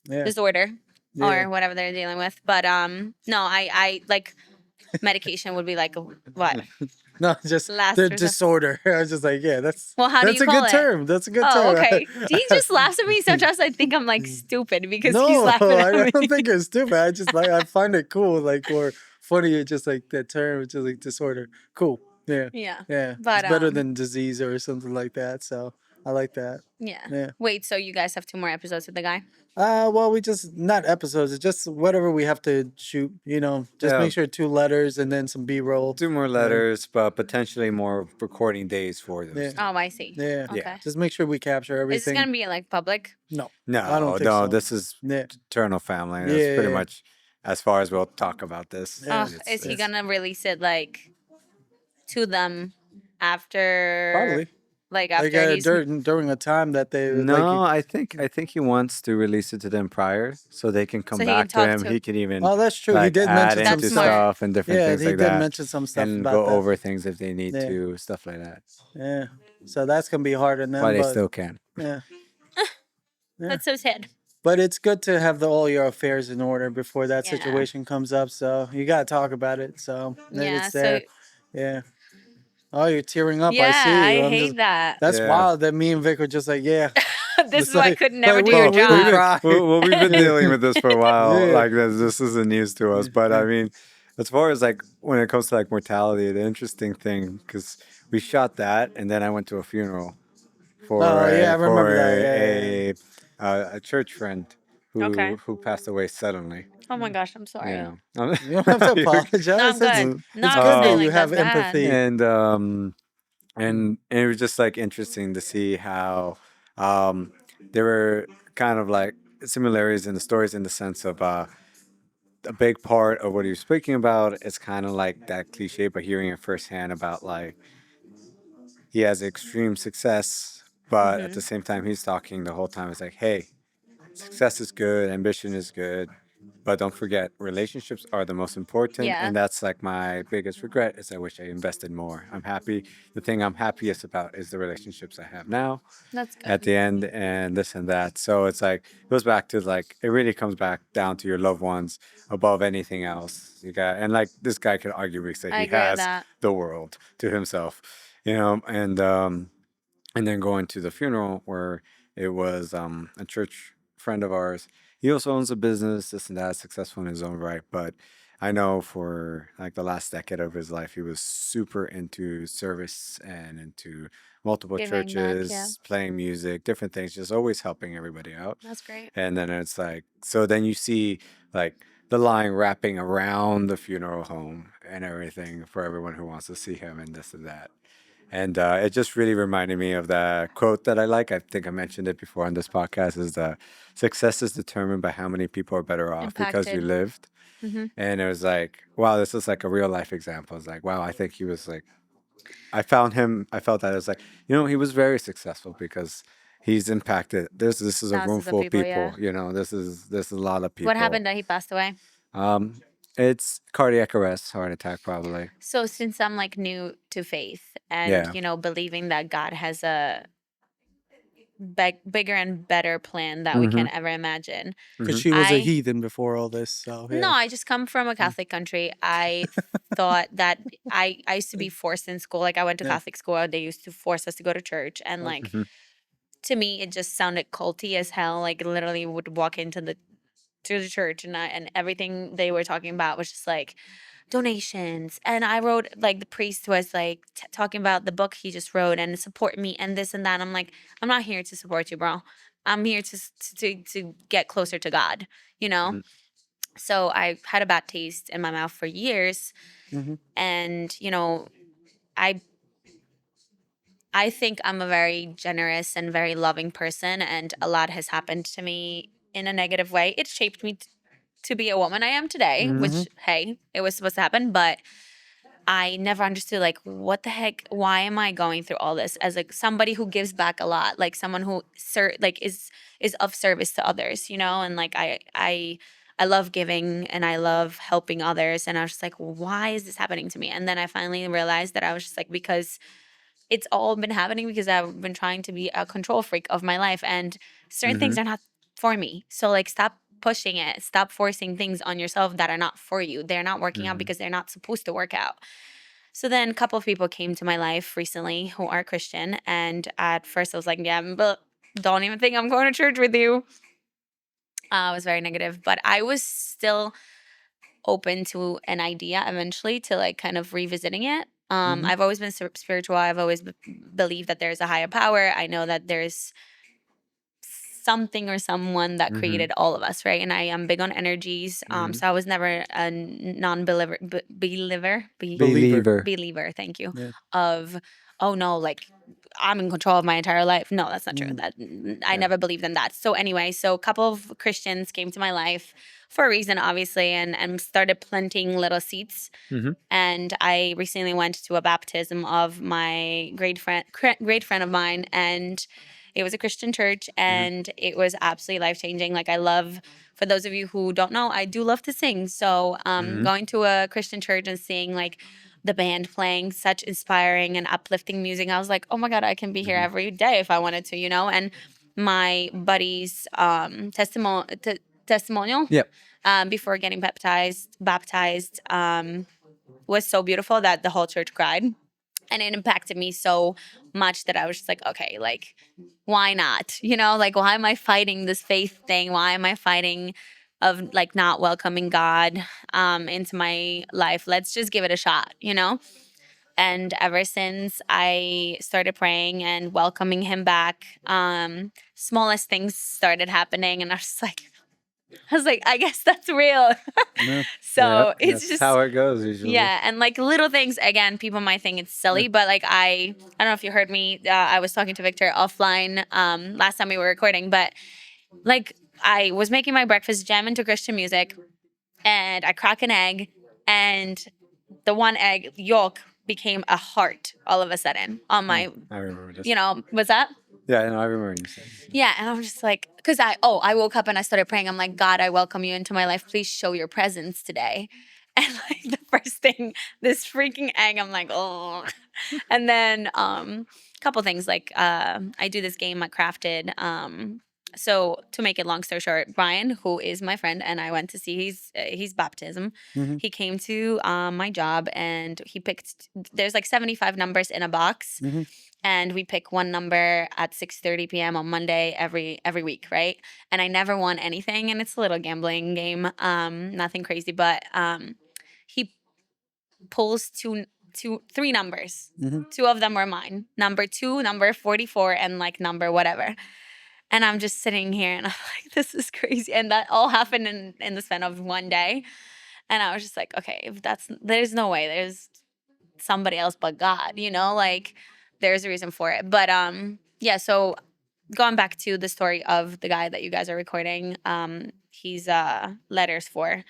Speaker 2: Yeah.
Speaker 1: disorder
Speaker 2: Yeah.
Speaker 1: or whatever they're dealing with. But no, I like medication would be like what?
Speaker 2: No, just
Speaker 1: Last
Speaker 2: the
Speaker 1: resort.
Speaker 2: disorder. I was just like, yeah, that's.
Speaker 1: Well, how do
Speaker 2: that's
Speaker 1: you
Speaker 2: a
Speaker 1: call
Speaker 2: good
Speaker 1: it?
Speaker 2: term. That's a good
Speaker 1: Oh,
Speaker 2: term.
Speaker 1: okay. He just laughs at me sometimes. I think I'm like stupid because
Speaker 2: no,
Speaker 1: he's laughing at me.
Speaker 2: I don't think you're stupid. I just like I find it cool, like or funny. It's just like that term. It's just like disorder. Cool. Yeah.
Speaker 1: Yeah.
Speaker 2: Yeah.
Speaker 1: But,
Speaker 2: it's better
Speaker 1: um,
Speaker 2: than disease or something like that. So I like that.
Speaker 1: Yeah.
Speaker 2: Yeah.
Speaker 1: Wait, so you guys have 2 more episodes with the guy?
Speaker 2: Well, we just not episodes. It's just whatever we have to shoot. Just
Speaker 3: Yeah.
Speaker 2: make sure 2 letters and then some B-roll.
Speaker 3: 2 more letters, but potentially more recording days for those.
Speaker 2: Yeah.
Speaker 3: two.
Speaker 1: Oh, I see.
Speaker 2: Yeah.
Speaker 1: Okay.
Speaker 2: Just make sure we capture
Speaker 1: Is
Speaker 2: everything.
Speaker 1: this gonna be like public?
Speaker 2: No,
Speaker 3: No,
Speaker 2: I don't think
Speaker 3: no,
Speaker 2: so.
Speaker 3: this is
Speaker 2: Yeah.
Speaker 3: eternal family. That's pretty
Speaker 2: Yeah.
Speaker 3: much as far as we'll talk about this.
Speaker 2: Yeah.
Speaker 1: Is he
Speaker 2: it's-
Speaker 1: gonna release it like to them after?
Speaker 2: Probably.
Speaker 1: Like after
Speaker 2: Like
Speaker 1: he's.
Speaker 2: during a time that they
Speaker 3: No,
Speaker 2: like.
Speaker 3: I think he wants to release it to them prior, so they can come
Speaker 1: So he can
Speaker 3: back to
Speaker 1: talk
Speaker 3: him.
Speaker 1: to-
Speaker 3: He can even
Speaker 2: Oh, that's true. He
Speaker 3: like
Speaker 2: did
Speaker 3: add
Speaker 2: mention
Speaker 3: into
Speaker 2: some
Speaker 1: That's
Speaker 2: stuff.
Speaker 1: smart.
Speaker 3: stuff and different
Speaker 2: Yeah,
Speaker 3: things
Speaker 2: he
Speaker 3: like
Speaker 2: did
Speaker 3: that,
Speaker 2: mention some stuff
Speaker 3: and
Speaker 2: about
Speaker 3: go
Speaker 2: that.
Speaker 3: over things if they need
Speaker 2: Yeah.
Speaker 3: to, stuff like that.
Speaker 2: Yeah. So that's gonna be hard on them.
Speaker 3: But they
Speaker 2: but,
Speaker 3: still can.
Speaker 2: Yeah.
Speaker 1: That's so sad.
Speaker 2: But it's good to have all your affairs in order before that
Speaker 1: Yeah.
Speaker 2: situation comes up. So you gotta talk about it. So
Speaker 1: Yeah.
Speaker 2: it's there.
Speaker 1: So
Speaker 2: Yeah. Oh, you're tearing up.
Speaker 1: yeah,
Speaker 2: I see.
Speaker 1: I
Speaker 2: I'm
Speaker 1: hate
Speaker 2: just-
Speaker 1: that.
Speaker 2: That's
Speaker 3: Yeah.
Speaker 2: wild that me and Vic are just like, yeah.
Speaker 1: This
Speaker 2: It's
Speaker 1: is why I
Speaker 2: like-
Speaker 1: could never
Speaker 2: like,
Speaker 1: do
Speaker 2: we-
Speaker 1: your
Speaker 2: we didn't
Speaker 1: job.
Speaker 2: cry.
Speaker 3: Well, we've been dealing with this for a while.
Speaker 2: Yeah.
Speaker 3: Like this isn't news to us. But I mean, as far as like when it comes to like mortality, the interesting thing because we shot that, and then I went to a funeral for
Speaker 2: Oh, yeah, I remember that.
Speaker 3: a church friend
Speaker 1: Okay.
Speaker 3: who passed away suddenly.
Speaker 1: Oh my gosh, I'm sorry.
Speaker 3: Yeah.
Speaker 2: You don't have to apologize.
Speaker 1: No, I'm
Speaker 2: It's-
Speaker 1: good. No,
Speaker 2: it's
Speaker 1: I'm
Speaker 2: good
Speaker 1: just
Speaker 2: that
Speaker 1: saying,
Speaker 2: you
Speaker 1: like,
Speaker 2: have
Speaker 1: that's bad.
Speaker 2: empathy.
Speaker 3: And it was just like interesting to see how there were kind of like similarities in the stories in the sense of a big part of what he was speaking about is kind of like that cliche, but hearing it firsthand about like he has extreme success, but at the same time he's talking the whole time. It's like, hey, success is good, ambition is good, but don't forget relationships are the most important.
Speaker 1: Yeah.
Speaker 3: And that's like my biggest regret is I wish I invested more. I'm happy. The thing I'm happiest about is the relationships I have now
Speaker 1: That's good.
Speaker 3: at the end and this and that. So it's like it goes back to like it really comes back down to your loved ones above anything else. You got and like this guy could arguably say
Speaker 1: I
Speaker 3: he
Speaker 1: agree with
Speaker 3: has
Speaker 1: that.
Speaker 3: the world to himself, and then going to the funeral where it was a church friend of ours. He also owns a business, this and that, successful in his own right. But I know for like the last decade of his life, he was super into service and into multiple
Speaker 1: Giving back,
Speaker 3: churches,
Speaker 1: yeah.
Speaker 3: playing music, different things, just always helping everybody out.
Speaker 1: That's great.
Speaker 3: And then it's like, so then you see like the line wrapping around the funeral home and everything for everyone who wants to see him and this and that. And it just really reminded me of the quote that I like. I think I mentioned it before on this podcast is success is determined by how many people are better off because you
Speaker 1: Impacted.
Speaker 3: lived.
Speaker 1: Mhm.
Speaker 3: And it was like, wow, this is like a real life example. It's like, wow, I think he was like, I felt that it was like, he was very successful because he's impacted. This is a room
Speaker 1: Thousands of
Speaker 3: full of
Speaker 1: people,
Speaker 3: people.
Speaker 1: yeah.
Speaker 3: This is a lot of people.
Speaker 1: What happened that he passed away?
Speaker 3: It's cardiac arrest, heart attack, probably.
Speaker 1: So since I'm like new to faith and
Speaker 3: Yeah.
Speaker 1: believing that God has a bigger and better plan that we can ever imagine.
Speaker 2: Because she was
Speaker 1: I-
Speaker 2: a heathen before all this. So yeah.
Speaker 1: No, I just come from a Catholic country. I thought that I used to be forced in school. Like I went to
Speaker 2: Yeah.
Speaker 1: Catholic school. They used to force us to go to church. And like to me, it just sounded culty as hell. Like literally would walk into the church and everything they were talking about was just like donations. And I wrote like the priest was like talking about the book he just wrote and support me and this and that. I'm like, I'm not here to support you, bro. I'm here to get closer to God, So I had a bad taste in my mouth for years.
Speaker 2: Mhm.
Speaker 1: And, I think I'm a very generous and very loving person, and a lot has happened to me in a negative way. It shaped me to be a woman I am today, which, hey, it was supposed to happen, but I never understood, like, what the heck, why am I going through all this as, like, somebody who gives back a lot, like, someone who, is of service to others, and, like, I love giving and I love helping others, and I was just like, why is this happening to me? And then I finally realized that I was just like, because it's all been happening because I've been trying to be a control freak of my life, and certain things are not for me. So like, stop pushing it. Stop forcing things on yourself that are not for you. They're not working out because they're not supposed to work out. So then a couple of people came to my life recently who are Christian, and at first I was like, yeah, but don't even think I'm going to church with you. I was very negative, but I was still open to an idea eventually to like kind of revisiting it. I've always been spiritual. I've always believed that there's a higher power. I know that there's something or someone that
Speaker 3: Mm-hmm.
Speaker 1: created all of us, right? And I am big on energies.
Speaker 3: Mm-hmm.
Speaker 1: So I was never a non-believer,
Speaker 3: Believer.
Speaker 1: believer. Thank you.
Speaker 2: Yeah.
Speaker 1: Of oh no, like I'm in control of my entire life. No, that's not true.
Speaker 2: Mm.
Speaker 1: That I never believed in that. So anyway, so a couple of Christians came to my life for a reason, obviously, and started planting little seeds.
Speaker 3: Mm-hmm.
Speaker 1: And I recently went to a baptism of my great friend of mine, and it was a Christian church, and it was absolutely life changing. Like I love, for those of you who don't know, I do love to sing. So
Speaker 3: Mm-hmm.
Speaker 1: going to a Christian church and seeing like the band playing such inspiring and uplifting music, I was like, oh my God, I can be here every day if I wanted to, you know? And my buddy's testimonial
Speaker 3: Yep.
Speaker 1: before getting baptized was so beautiful that the whole church cried. And it impacted me so much that I was just like, okay, like, why not? You know, like, why am I fighting this faith thing? Why am I fighting of like not welcoming God into my life? Let's just give it a shot, you know? And ever since I started praying and welcoming him back, smallest things started happening. And I was like, I guess that's real.
Speaker 2: Yeah.
Speaker 1: So
Speaker 3: Yep,
Speaker 1: it's
Speaker 3: that's
Speaker 1: just
Speaker 3: how it goes usually.
Speaker 1: yeah, and like little things. Again, people might think it's silly, but like I don't know if you heard me. I was talking to Victor offline last time we were recording, but like I was making my breakfast, jamming to Christian music, and I crack an egg, and the one egg yolk became a heart all of a sudden on my.
Speaker 3: I remember this.
Speaker 1: You know, what's that?
Speaker 3: Yeah, I know. I remember you saying.
Speaker 1: Yeah, and I'm just like, because I woke up and I started praying. I'm like, God, I welcome you into my life. Please show your presence today. And like the first thing, this freaking egg, I'm like, oh. And then a couple things like I do this game I crafted. So to make it long story short, Brian, who is my friend, and I went to see his baptism.
Speaker 2: Mhm.
Speaker 1: He came to my job and he picked. There's like 75 numbers in a box,
Speaker 2: Mhm.
Speaker 1: and we pick one number at 6:30 p.m. on Monday every week, right? And I never won anything, and it's a little gambling game, nothing crazy, but he pulls three numbers.
Speaker 2: Mhm.
Speaker 1: Two of them were mine. Number 2, number 44, and like number whatever. And I'm just sitting here and I'm like, this is crazy. And that all happened in the span of one day. And I was just like, okay, if there's no way there's somebody else but God, you know, like there's a reason for it. But yeah, so going back to the story of the guy that you guys are recording, he's letters for.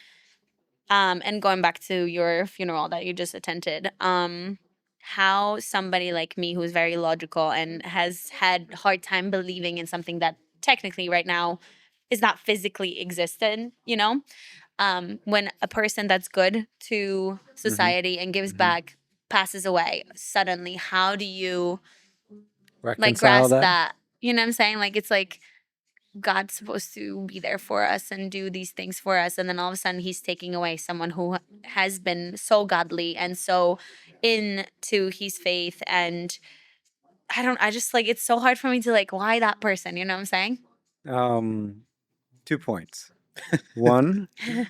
Speaker 1: And going back to your funeral that you just attended, how somebody like me who's very logical and has had hard time believing in something that technically right now is not physically existent, you know, when a person that's good to society and gives back passes away suddenly, how do you like
Speaker 3: Reconcile
Speaker 1: grasp
Speaker 3: that.
Speaker 1: that? You know what I'm saying? Like it's like God's supposed to be there for us and do these things for us. And then all of a sudden he's taking away someone who has been so godly and so into his faith. And I just like, it's so hard for me to like, why that person? You know what I'm saying?
Speaker 3: 2 points. One,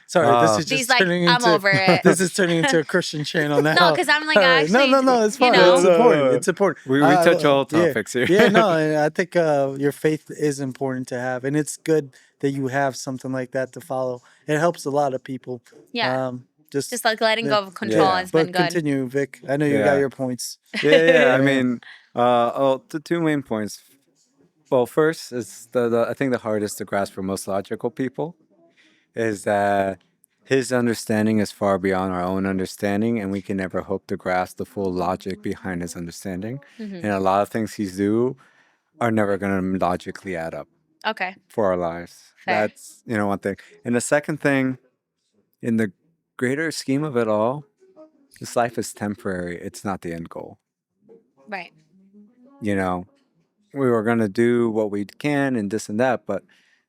Speaker 2: Sorry, this is
Speaker 1: He's
Speaker 2: just
Speaker 1: like,
Speaker 2: turning
Speaker 1: I'm
Speaker 2: into
Speaker 1: over it.
Speaker 2: this is turning into a Christian channel now.
Speaker 1: No, because I'm like,
Speaker 2: All
Speaker 1: I
Speaker 2: right.
Speaker 1: actually,
Speaker 2: No, it's fine.
Speaker 1: know.
Speaker 2: It's important. It's important.
Speaker 3: we touch all topics here.
Speaker 2: Yeah, no, and I think your faith is important to have, and it's good that you have something like that to follow. It helps a lot of people.
Speaker 1: Yeah.
Speaker 2: Just
Speaker 1: Just like letting go of control
Speaker 3: Yeah.
Speaker 1: has been
Speaker 2: but
Speaker 1: good.
Speaker 2: continue, Vic. I know you got
Speaker 3: Yeah.
Speaker 2: your points.
Speaker 3: Yeah. I
Speaker 2: Yeah.
Speaker 3: mean, the 2 main points. Well, first is the I think the hardest to grasp for most logical people is that his understanding is far beyond our own understanding, and we can never hope to grasp the full logic behind his understanding.
Speaker 1: Mhm.
Speaker 3: And a lot of things he's do are never going to logically add up
Speaker 1: Okay.
Speaker 3: for our lives.
Speaker 1: Fair.
Speaker 3: That's one thing. And the second thing, in the greater scheme of it all, this life is temporary. It's not the end goal.
Speaker 1: Right.
Speaker 3: You know, we were gonna do what we can and this and that, but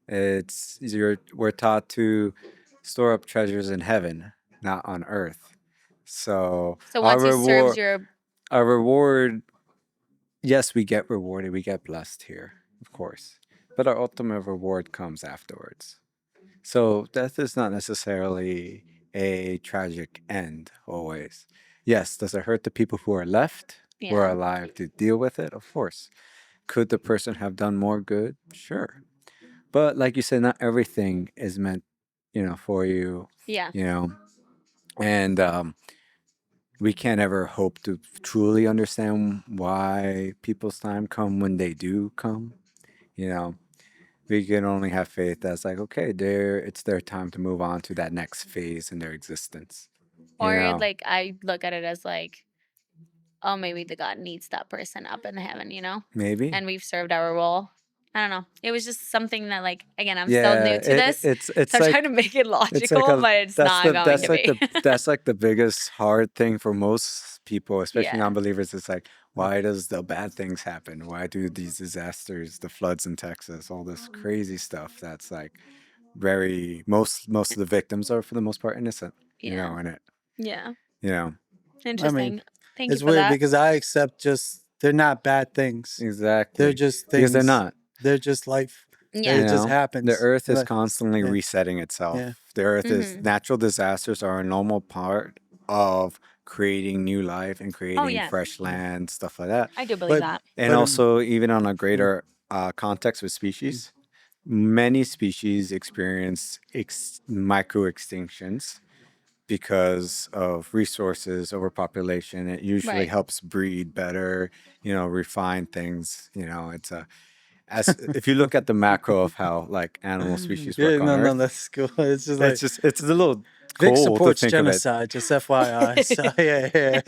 Speaker 3: we're taught to store up treasures in heaven, not on earth. So
Speaker 1: So
Speaker 3: our
Speaker 1: once you serves
Speaker 3: reward,
Speaker 1: your
Speaker 3: our reward, yes, we get rewarded, we get blessed here, of course, but our ultimate reward comes afterwards. So death is not necessarily a tragic end always. Yes, does it hurt the people who are left, who are
Speaker 1: Yeah.
Speaker 3: alive to deal with it? Of course. Could the person have done more good? Sure. But like you said, not everything is meant, for you,
Speaker 1: Yeah.
Speaker 3: you know, and we can't ever hope to truly understand why people's time come when they do come. You know, we can only have faith that's like, okay, it's their time to move on to that next phase in their existence. You
Speaker 1: Or
Speaker 3: know,
Speaker 1: like I look at it as like, oh, maybe the God needs that person up in heaven,
Speaker 3: maybe.
Speaker 1: and we've served our role. I don't know. It was just something that, like, again, I'm still
Speaker 3: Yeah,
Speaker 1: new to this,
Speaker 3: it's
Speaker 1: so I'm trying
Speaker 3: like
Speaker 1: to make it
Speaker 3: it's like
Speaker 1: logical,
Speaker 3: a
Speaker 1: but it's not going to be.
Speaker 3: that's like the biggest hard thing for most people, especially
Speaker 1: Yeah.
Speaker 3: non-believers. It's like, why does the bad things happen? Why do these disasters, the floods in Texas, all this crazy stuff? That's like very most of the victims are for the most part innocent.
Speaker 1: Yeah.
Speaker 3: And it
Speaker 1: Yeah.
Speaker 3: you know
Speaker 2: I mean,
Speaker 1: Interesting. Thank you
Speaker 2: it's
Speaker 1: for
Speaker 2: weird
Speaker 1: that.
Speaker 2: because I accept just they're not bad things. They're
Speaker 3: exactly
Speaker 2: just
Speaker 3: because they're
Speaker 2: things.
Speaker 3: not.
Speaker 2: They're just life.
Speaker 1: Yeah.
Speaker 2: It just
Speaker 3: The
Speaker 2: happens.
Speaker 3: earth is
Speaker 2: Like,
Speaker 3: constantly
Speaker 2: yeah,
Speaker 3: resetting
Speaker 2: yeah.
Speaker 3: itself. The earth is
Speaker 1: Mm-hmm.
Speaker 3: natural disasters are a normal part of creating new life and
Speaker 1: Oh,
Speaker 3: creating
Speaker 1: yeah.
Speaker 3: fresh land, stuff like that.
Speaker 1: I do believe
Speaker 2: But
Speaker 1: that.
Speaker 3: And
Speaker 2: but
Speaker 3: also, even on a
Speaker 2: mm,
Speaker 3: greater context with species, many species experience micro extinctions because of resources overpopulation. It usually
Speaker 1: Right.
Speaker 3: helps breed better, refine things. It's a as if you look at the macro of how like animal species
Speaker 2: yeah,
Speaker 3: work on
Speaker 2: no,
Speaker 3: Earth,
Speaker 2: that's cool. It's just like
Speaker 3: it's a little
Speaker 2: Vic
Speaker 3: cool to
Speaker 2: supports
Speaker 3: think of it.
Speaker 2: genocide, just FYI. So yeah.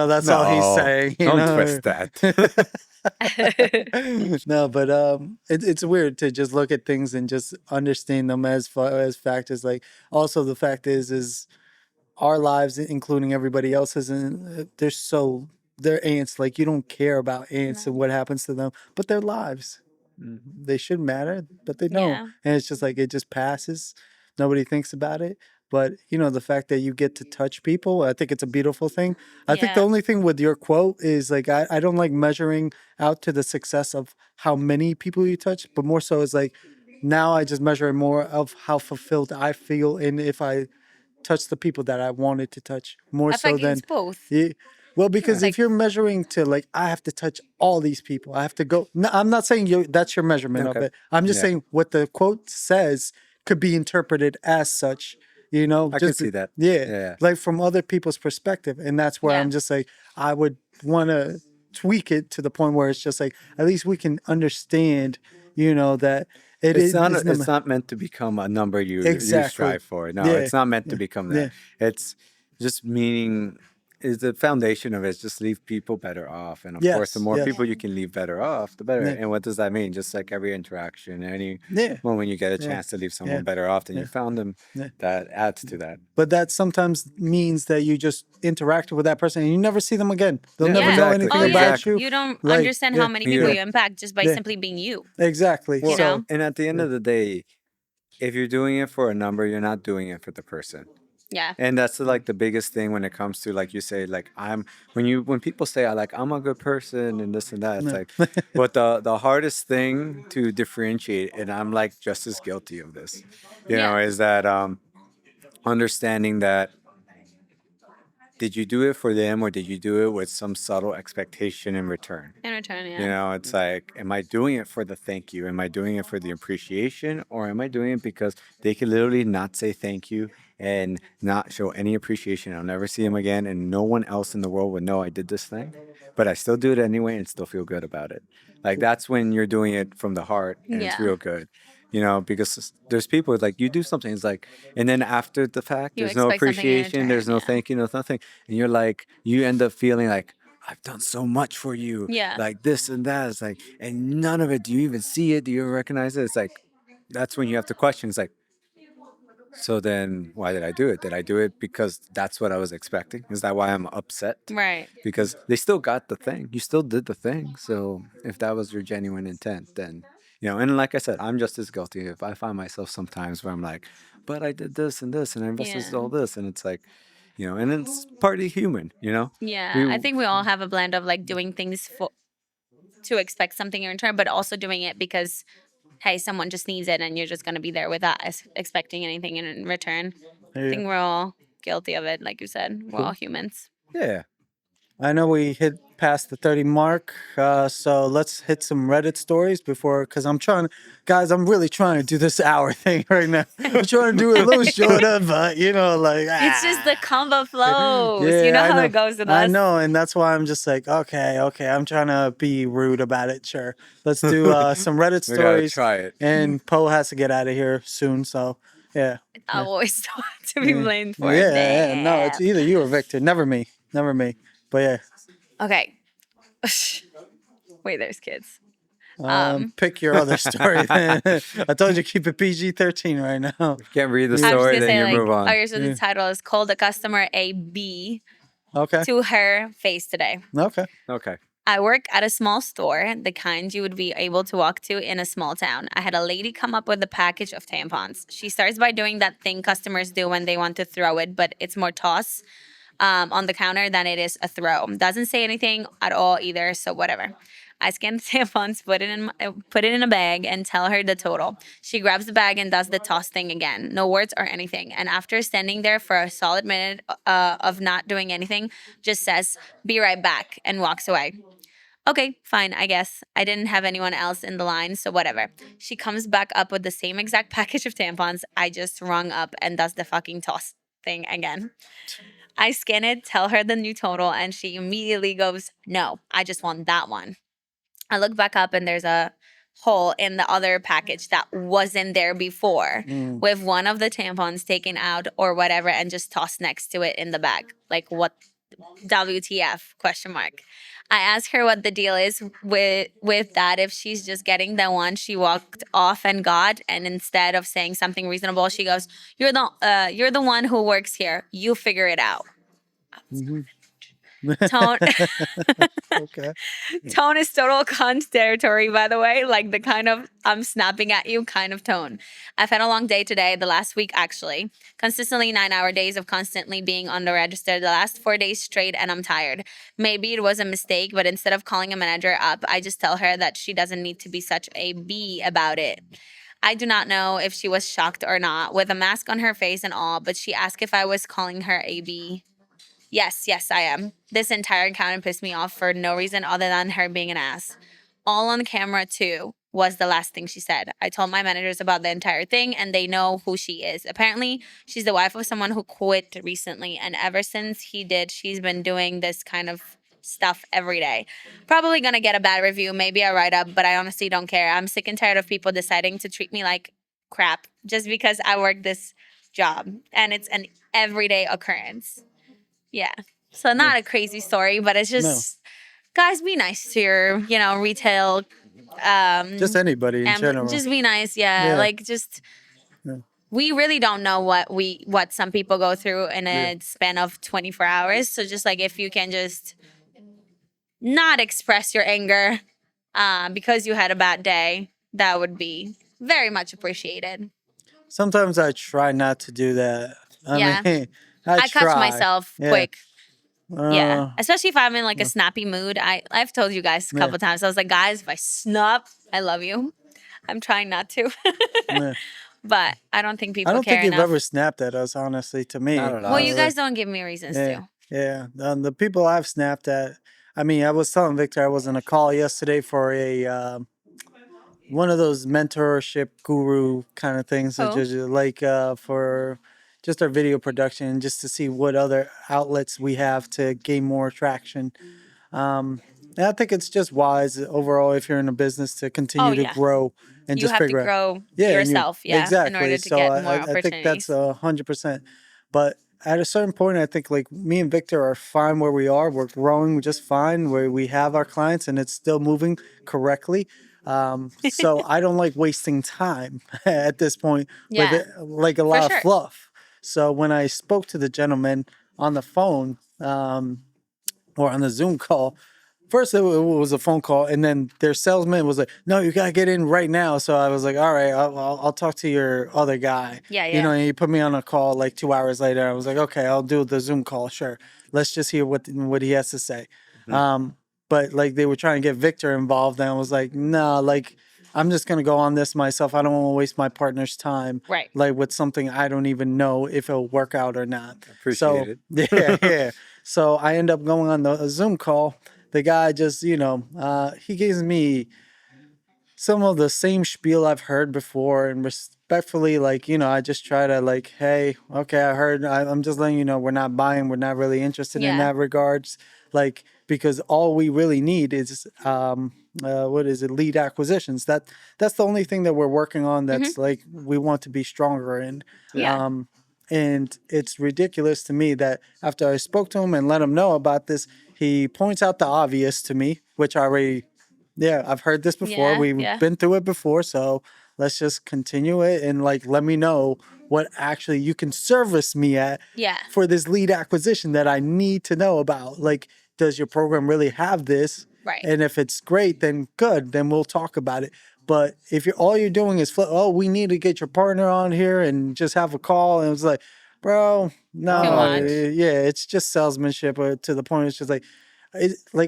Speaker 2: That's all he's
Speaker 3: No,
Speaker 2: saying.
Speaker 3: don't twist that.
Speaker 2: No, but it's weird to just look at things and just understand them as far as factors. Like also the fact is our lives, including everybody else's, and they're ants. Like you don't care about ants and
Speaker 1: No.
Speaker 2: what happens to them, but their lives they should matter, but they don't.
Speaker 1: Yeah.
Speaker 2: And it's just like it just passes. Nobody thinks about it. But the fact that you get to touch people, I think it's a beautiful thing. I think the
Speaker 1: Yeah.
Speaker 2: only thing with your quote is like I don't like measuring out to the success of how many people you touch, but more so is like now I just measure more of how fulfilled I feel and if I touch the people that I wanted to touch more
Speaker 1: I feel
Speaker 2: so
Speaker 1: like it's
Speaker 2: than
Speaker 1: both.
Speaker 2: yeah. Well, because
Speaker 1: Like,
Speaker 2: if you're measuring to like I have to touch all these people, I have to go. No, I'm not saying that's your measurement of
Speaker 3: Okay.
Speaker 2: it. I'm just
Speaker 3: Yeah,
Speaker 2: saying what the quote says could be interpreted as such.
Speaker 3: I can see that.
Speaker 2: Yeah,
Speaker 3: Yeah.
Speaker 2: like from other people's perspective, and that's where
Speaker 1: yeah.
Speaker 2: I'm just like I would want to tweak it to the point where it's just like at least we can understand, that it
Speaker 3: It's not
Speaker 2: is
Speaker 3: it's not meant to become a number you
Speaker 2: exactly.
Speaker 3: strive for. No,
Speaker 2: Yeah,
Speaker 3: it's not meant to
Speaker 2: yeah,
Speaker 3: become
Speaker 2: yeah.
Speaker 3: that. It's just meaning is the foundation of it is just leave people better off. And of course, the
Speaker 2: Yes,
Speaker 3: more
Speaker 2: yes,
Speaker 3: people
Speaker 1: Yeah.
Speaker 3: you can leave better off, the better.
Speaker 2: yeah,
Speaker 3: And what does that mean? Just like every interaction, any
Speaker 2: yeah,
Speaker 3: when you get a
Speaker 2: yeah,
Speaker 3: chance to leave
Speaker 2: yeah,
Speaker 3: someone better off than you
Speaker 2: yeah,
Speaker 3: found them,
Speaker 2: yeah.
Speaker 3: that adds to that.
Speaker 2: But that sometimes means that you just interacted with that person and you never see them again. They'll
Speaker 3: Yeah,
Speaker 2: never
Speaker 1: Yeah.
Speaker 2: know
Speaker 3: exactly,
Speaker 1: Oh,
Speaker 2: anything
Speaker 1: yeah.
Speaker 2: about
Speaker 3: exactly.
Speaker 2: you.
Speaker 1: You don't
Speaker 2: Like,
Speaker 1: understand how
Speaker 2: yeah,
Speaker 1: many
Speaker 3: You
Speaker 1: people
Speaker 2: yeah,
Speaker 3: don't.
Speaker 1: you impact just by
Speaker 2: yeah,
Speaker 1: simply being you,
Speaker 2: exactly.
Speaker 1: you
Speaker 3: Well,
Speaker 1: know?
Speaker 2: So,
Speaker 3: and at the end
Speaker 2: yeah,
Speaker 3: of the day, if you're doing it for a number, you're not doing it for the person.
Speaker 1: Yeah.
Speaker 3: And that's like the biggest thing when it comes to like you say like when people say I like I'm a good person and this and that it's
Speaker 2: no.
Speaker 3: like but the hardest thing to differentiate and I'm like just as guilty of this
Speaker 1: Yeah.
Speaker 3: is that understanding that did you do it for them or did you do it with some subtle expectation in return.
Speaker 1: In return, yeah.
Speaker 3: It's like, am I doing it for the thank you? Am I doing it for the appreciation? Or am I doing it because they can literally not say thank you and not show any appreciation? I'll never see them again, and no one else in the world would know I did this thing, but I still do it anyway and still feel good about it. Like, that's when you're doing it from the heart and it's
Speaker 1: Yeah.
Speaker 3: real good. Because there's people like you do something, it's like, and then after the fact,
Speaker 1: You
Speaker 3: there's no
Speaker 1: expect something in
Speaker 3: appreciation, there's
Speaker 1: return,
Speaker 3: no
Speaker 1: yeah.
Speaker 3: thank you, no nothing. And you're like, you end up feeling like, I've done so much for you,
Speaker 1: Yeah.
Speaker 3: like this and that. It's like, and none of it. Do you even see it? Do you even recognize it? It's like, that's when you have to question. It's like, so then why did I do it? Did I do it because that's what I was expecting? Is that why I'm upset?
Speaker 1: Right.
Speaker 3: Because they still got the thing. You still did the thing. So if that was your genuine intent, then, and like I said, I'm just as guilty. If I find myself sometimes where I'm like, but I did this and I invested
Speaker 1: Yeah.
Speaker 3: all this. And it's like, and it's partly human.
Speaker 1: Yeah.
Speaker 3: We,
Speaker 1: I think we all have a blend of like doing things for to expect something in return, but also doing it because, hey, someone just needs it and you're just going to be there without expecting anything in return. I think we're all guilty of it, like you said. We're all humans.
Speaker 3: Yeah.
Speaker 2: I know we hit past the 30 mark, so let's hit some Reddit stories because I'm really trying to do this hour thing right now. I'm trying to do it a little shorter, but
Speaker 1: It's just the combo flows.
Speaker 2: Yeah,
Speaker 1: you know
Speaker 2: I
Speaker 1: how
Speaker 2: know.
Speaker 1: it goes with
Speaker 2: I
Speaker 1: us.
Speaker 2: know, and that's why I'm just like, okay, I'm trying to be rude about it. Sure, let's do some Reddit
Speaker 3: We gotta
Speaker 2: stories.
Speaker 3: try it.
Speaker 2: And Poe has to get out of here soon, so yeah.
Speaker 1: I always want to be blamed for it.
Speaker 2: Yeah, no, it's
Speaker 1: Damn.
Speaker 2: either you or Victor. Never me. But yeah,
Speaker 1: Okay. Wait, there's kids.
Speaker 2: pick your other story. Then. I told you keep it PG-13 right now.
Speaker 3: Can't read the
Speaker 1: I'm just
Speaker 3: story,
Speaker 1: gonna
Speaker 3: then
Speaker 1: say,
Speaker 3: you
Speaker 1: like,
Speaker 3: move on.
Speaker 1: okay, so the title is called a customer a B
Speaker 2: Okay.
Speaker 1: to her face today.
Speaker 2: Okay.
Speaker 3: Okay.
Speaker 1: I work at a small store, the kind you would be able to walk to in a small town. I had a lady come up with a package of tampons. She starts by doing that thing customers do when they want to throw it, but it's more toss on the counter than it is a throw. Doesn't say anything at all either, so whatever. I scan the tampons, put it in a bag, and tell her the total. She grabs the bag and does the toss thing again. No words or anything. And after standing there for a solid minute of not doing anything, just says, "Be right back," and walks away. Okay, fine, I guess. I didn't have anyone else in the line, so whatever. She comes back up with the same exact package of tampons I just rung up and does the fucking toss thing again. I scan it, tell her the new total, and she immediately goes, "No, I just want that one." I look back up and there's a hole in the other package that wasn't there before with one of the tampons taken out or whatever and just tossed next to it in the bag. Like, what? WTF? Question mark. I ask her what the deal is with that, if she's just getting the one she walked off and got, and instead of saying something reasonable, she goes, you're the one who works here. You figure it out." Tone
Speaker 2: Okay.
Speaker 1: Tone is total cunt territory, by the way. Like the kind of "I'm snapping at you" kind of tone. I've had a long day today, the last week actually. Consistently 9-hour days of constantly being on the register the last 4 days straight, and I'm tired. Maybe it was a mistake, but instead of calling a manager up, I just tell her that she doesn't need to be such a bee about it. I do not know if she was shocked or not, with a mask on her face and all, but she asked if I was calling her a bee. Yes, I am. This entire encounter pissed me off for no reason other than her being an ass. All on camera, too, was the last thing she said. I told my managers about the entire thing, and they know who she is. Apparently, she's the wife of someone who quit recently, and ever since he did, she's been doing this kind of stuff every day. Probably gonna get a bad review, maybe a write-up, but I honestly don't care. I'm sick and tired of people deciding to treat me like crap just because I work this job, and it's an everyday occurrence. Yeah. So not a crazy story, but it's just, guys, be nice to your, retail.
Speaker 2: Just anybody in general.
Speaker 1: Just be nice. Yeah. Like just, we really don't know what some people go through in a span of 24 hours. So just like, if you can just not express your anger because you had a bad day, that would be very much appreciated.
Speaker 2: Sometimes I try not to do that. I mean,
Speaker 1: I catch
Speaker 2: try.
Speaker 1: myself quick. Yeah, especially if I'm in like a snappy mood. I've told you guys a couple times. I was like, guys, if I snap, I love you. I'm trying not to, but I don't think people.
Speaker 2: I don't
Speaker 1: care
Speaker 2: think you've
Speaker 1: enough.
Speaker 2: ever snapped at us, honestly. To me,
Speaker 3: I don't know.
Speaker 1: Well, you guys don't give me reasons to.
Speaker 2: Yeah, the people I've snapped at. I mean, I was telling Victor I was on a call yesterday for a one of those mentorship guru kind of things,
Speaker 1: Oh.
Speaker 2: just like for just our video production, just to see what other outlets we have to gain more traction. And I think it's just wise overall, if you're in a business, to continue to grow and
Speaker 1: You
Speaker 2: just
Speaker 1: have to
Speaker 2: figure out.
Speaker 1: grow
Speaker 2: and you-
Speaker 1: yourself,
Speaker 2: exactly.
Speaker 1: in order to
Speaker 2: So
Speaker 1: get
Speaker 2: I,
Speaker 1: more
Speaker 2: I
Speaker 1: opportunities.
Speaker 2: think that's 100%. But at a certain point, I think like me and Victor are fine where we are. We're growing just fine where we have our clients and it's still moving correctly. So I don't like wasting time at this point with it, like a lot of fluff. So when I spoke to the gentleman on the phone or on the Zoom call, first it was a phone call, and then their salesman was like, "No, you gotta get in right now." So I was like, "All right, I'll talk to your other guy."
Speaker 1: Yeah.
Speaker 2: And he put me on a call like 2 hours later. I was like, "Okay, I'll do the Zoom call. Sure, let's just hear what he has to say." But like they were trying to get Victor involved, and I was like, "No, like I'm just gonna go on this myself. I don't want to waste my partner's time,
Speaker 1: Right.
Speaker 2: like with something I don't even know if it'll work out or not.
Speaker 3: Appreciate it.
Speaker 2: Yeah, yeah. So I end up going on the Zoom call. The guy just, he gives me some of the same spiel I've heard before, and respectfully, like, I just try to like, hey, okay, I heard, I'm just letting you know we're not buying, we're not really interested in
Speaker 1: Yeah.
Speaker 2: that regards, like, because all we really need is, what is it, lead acquisitions. That's the only thing that we're working on. That's like we want to be stronger in.
Speaker 1: Yeah.
Speaker 2: And it's ridiculous to me that after I spoke to him and let him know about this, he points out the obvious to me, which I already, yeah, I've heard this before.
Speaker 1: Yeah,
Speaker 2: We've
Speaker 1: yeah.
Speaker 2: been through it before. So let's just continue it and like let me know what actually you can service me at
Speaker 1: Yeah.
Speaker 2: for this lead acquisition that I need to know about. Like, does your program really have this?
Speaker 1: Right.
Speaker 2: And if it's great, then good, then we'll talk about it. But if all you're doing is, we need to get your partner on here and just have a call, and it's like, bro, no,
Speaker 1: Too much.
Speaker 2: yeah, it's just salesmanship to the point. It's just like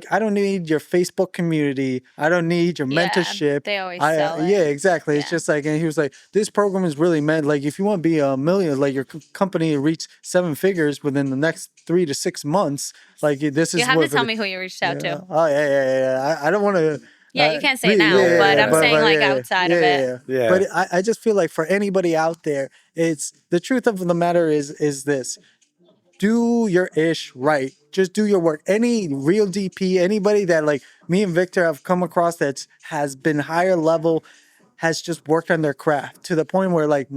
Speaker 2: I don't need your Facebook community. I don't need your
Speaker 1: Yeah,
Speaker 2: mentorship.
Speaker 1: they always sell it.
Speaker 2: Yeah, exactly. It's
Speaker 1: Yeah.
Speaker 2: just like, and he was like, this program is really meant, like, if you want to be a million, like your company to reach 7 figures within the next 3 to 6 months, like this is
Speaker 1: You have
Speaker 2: what
Speaker 1: to tell me who you reached out to.
Speaker 2: Oh yeah. I don't want to.
Speaker 1: Yeah, you can't say it now, but I'm saying like outside of it.
Speaker 3: Yeah.
Speaker 2: But I just feel like for anybody out there, it's the truth of the matter is this: do your ish right. Just do your work. Any real DP, anybody that like me and Victor have come across that has been higher level, has just worked on their craft to the point where like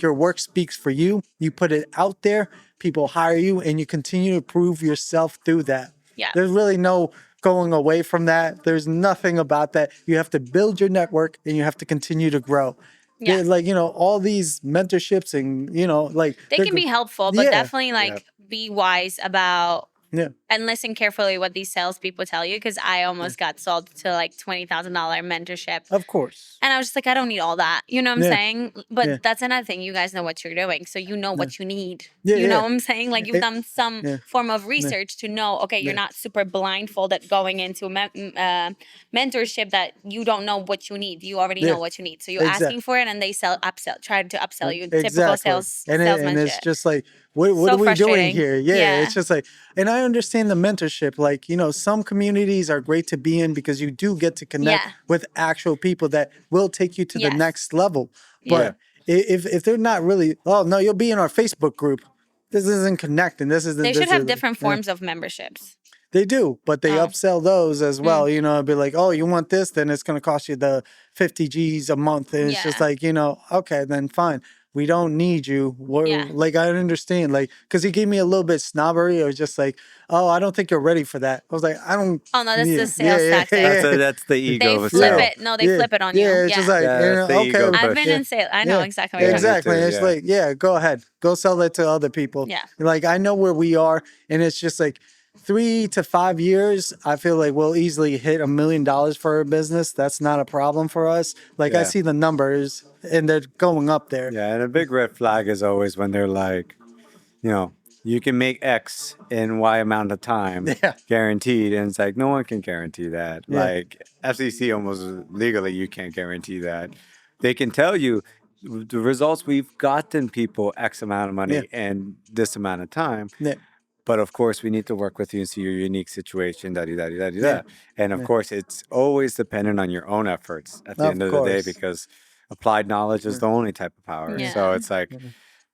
Speaker 2: your work speaks for you. You put it out there, people hire you, and you continue to prove yourself through that.
Speaker 1: Yeah.
Speaker 2: There's really no going away from that. There's nothing about that. You have to build your network and you have to continue to grow.
Speaker 1: Yeah.
Speaker 2: Like, all these mentorships and, like
Speaker 1: They can be helpful, but
Speaker 2: Yeah.
Speaker 1: definitely like be wise about
Speaker 2: Yeah.
Speaker 1: and listen carefully what these salespeople tell you, because I almost got sold to like $20,000 mentorship.
Speaker 2: Of course.
Speaker 1: And I was just like, I don't need all that. You know what I'm
Speaker 2: Yeah.
Speaker 1: saying? But
Speaker 2: Yeah.
Speaker 1: that's another thing. You guys know what you're doing. So you know what you need.
Speaker 2: Yeah,
Speaker 1: you know
Speaker 2: yeah.
Speaker 1: what I'm saying? Like you've done some
Speaker 2: Yeah.
Speaker 1: form of research to know, okay, you're not super blindfolded going into mentorship that you don't know what you need. You already
Speaker 2: Yeah.
Speaker 1: know what you need. So you're
Speaker 2: Exact-
Speaker 1: asking for it and they try to upsell you. Typical
Speaker 2: Exactly. And
Speaker 1: salesmanship.
Speaker 2: it's just like, what
Speaker 1: So
Speaker 2: are we doing
Speaker 1: frustrating.
Speaker 2: here? Yeah,
Speaker 1: Yeah.
Speaker 2: it's just like, and I understand the mentorship. Like, some communities are great to be in because you do get to connect
Speaker 1: Yeah.
Speaker 2: with actual people that will take you to the
Speaker 1: Yes.
Speaker 2: next level.
Speaker 1: Yeah.
Speaker 2: But if they're not really, oh no, you'll be in our Facebook group. This isn't connecting. This isn't.
Speaker 1: They should
Speaker 2: this
Speaker 1: have
Speaker 2: isn't-
Speaker 1: different
Speaker 2: yeah.
Speaker 1: forms of memberships.
Speaker 2: They do, but they
Speaker 1: Oh.
Speaker 2: upsell those as well. It'd be like, oh, you want this? Then it's going to cost you the 50 G's a month. And it's just
Speaker 1: Yeah.
Speaker 2: like, okay, then fine. We don't need you.
Speaker 1: Yeah.
Speaker 2: Like, I understand. Like, because he gave me a little bit snobbery. It was just like, oh, I don't think you're ready for that. I was like, I don't.
Speaker 1: Oh no, this
Speaker 2: yeah,
Speaker 1: is a sales
Speaker 2: yeah,
Speaker 1: tactic.
Speaker 2: yeah.
Speaker 3: That's the ego
Speaker 1: They
Speaker 3: of a
Speaker 1: flip
Speaker 3: sale.
Speaker 1: it. No, they flip it on you.
Speaker 2: Yeah, it's just like,
Speaker 3: Yeah, that's the ego
Speaker 2: okay.
Speaker 1: I've been in sales. I know exactly what
Speaker 2: Yeah,
Speaker 1: you're talking about.
Speaker 2: exactly.
Speaker 3: Me too,
Speaker 2: It's
Speaker 3: yeah.
Speaker 2: like, yeah, go ahead. Go sell that to other people.
Speaker 1: Yeah.
Speaker 2: Like, I know where we are. And it's just like 3 to 5 years, I feel like we'll easily hit $1 million for a business. That's not a problem for us. Like, I
Speaker 3: Yeah.
Speaker 2: see the numbers and they're going up there.
Speaker 3: Yeah, and a big red flag is always when they're like, you can make X in Y amount of time,
Speaker 2: Yeah.
Speaker 3: guaranteed, and it's like no one can guarantee that.
Speaker 2: Yeah.
Speaker 3: Like FCC almost legally, you can't guarantee that. They can tell you the results we've gotten people X amount of money in this amount of time.
Speaker 2: Yeah.
Speaker 3: But of course, we need to work with you and see your unique situation. Da da da da
Speaker 2: Yeah.
Speaker 3: da. And of course, it's always dependent on your own efforts at the
Speaker 2: Of
Speaker 3: end of the day,
Speaker 2: course.
Speaker 3: because applied knowledge is the only type of power.
Speaker 1: Yeah.
Speaker 3: So it's like,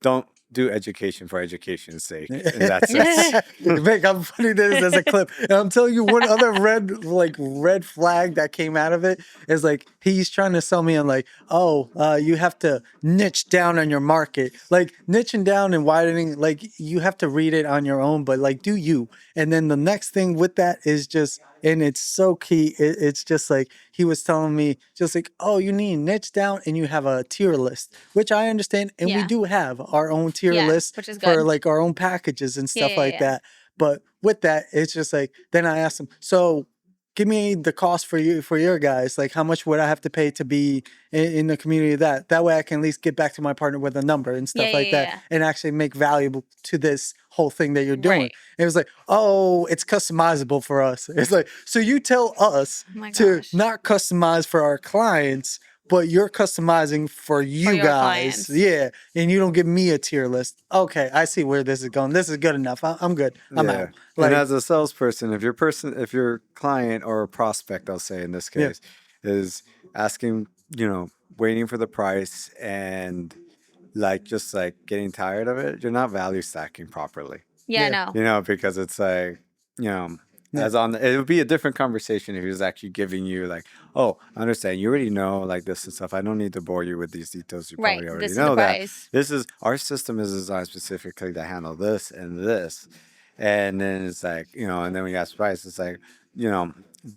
Speaker 3: don't do education for education's sake in that sense.
Speaker 2: Vic, I'm putting this as a clip. And I'm telling you one other red flag that came out of it is like he's trying to sell me on like, you have to niche down on your market. Like niching down and widening, like you have to read it on your own, but like do you. And then the next thing with that is just, and it's so key, it's just like he was telling me just like, oh, you need niche down and you have a tier list, which I understand. And we
Speaker 1: Yeah.
Speaker 2: do have our own tier
Speaker 1: Yeah,
Speaker 2: list
Speaker 1: which is
Speaker 2: for
Speaker 1: good.
Speaker 2: like our own packages and stuff
Speaker 1: yeah,
Speaker 2: like
Speaker 1: yeah.
Speaker 2: that. But with that, it's just like, then I asked him, so give me the cost for your guys. Like, how much would I have to pay to be in the community? That way I can at least get back to my partner with a number and
Speaker 1: Yeah,
Speaker 2: stuff like
Speaker 1: yeah,
Speaker 2: that,
Speaker 1: yeah.
Speaker 2: and actually make valuable to this whole thing that you're doing.
Speaker 1: Right.
Speaker 2: And it was like, oh, it's customizable for us. It's like, so you tell us
Speaker 1: Oh my
Speaker 2: to
Speaker 1: gosh.
Speaker 2: not customize for our clients, but you're customizing for you
Speaker 1: your
Speaker 2: guys.
Speaker 1: clients.
Speaker 2: Yeah. And you don't give me a tier list. Okay, I see where this is going. This is good enough. I'm good. I'm
Speaker 3: Yeah.
Speaker 2: out.
Speaker 3: And
Speaker 2: Like,
Speaker 3: as a salesperson, if your client or a prospect, I'll say in this
Speaker 2: Yeah.
Speaker 3: case, is asking, waiting for the price and like just like getting tired of it, you're not value stacking properly.
Speaker 1: Yeah,
Speaker 2: Yeah.
Speaker 1: no.
Speaker 3: Because it's like,
Speaker 2: Yeah.
Speaker 3: it would be a different conversation if he was actually giving you like, oh, I understand. You already know like this and stuff. I don't need to bore you with these details. You
Speaker 1: Right.
Speaker 3: probably already
Speaker 1: This is the
Speaker 3: know that.
Speaker 1: price.
Speaker 3: This is our system is designed specifically to handle this and this. And then it's like, and then we ask price, it's like,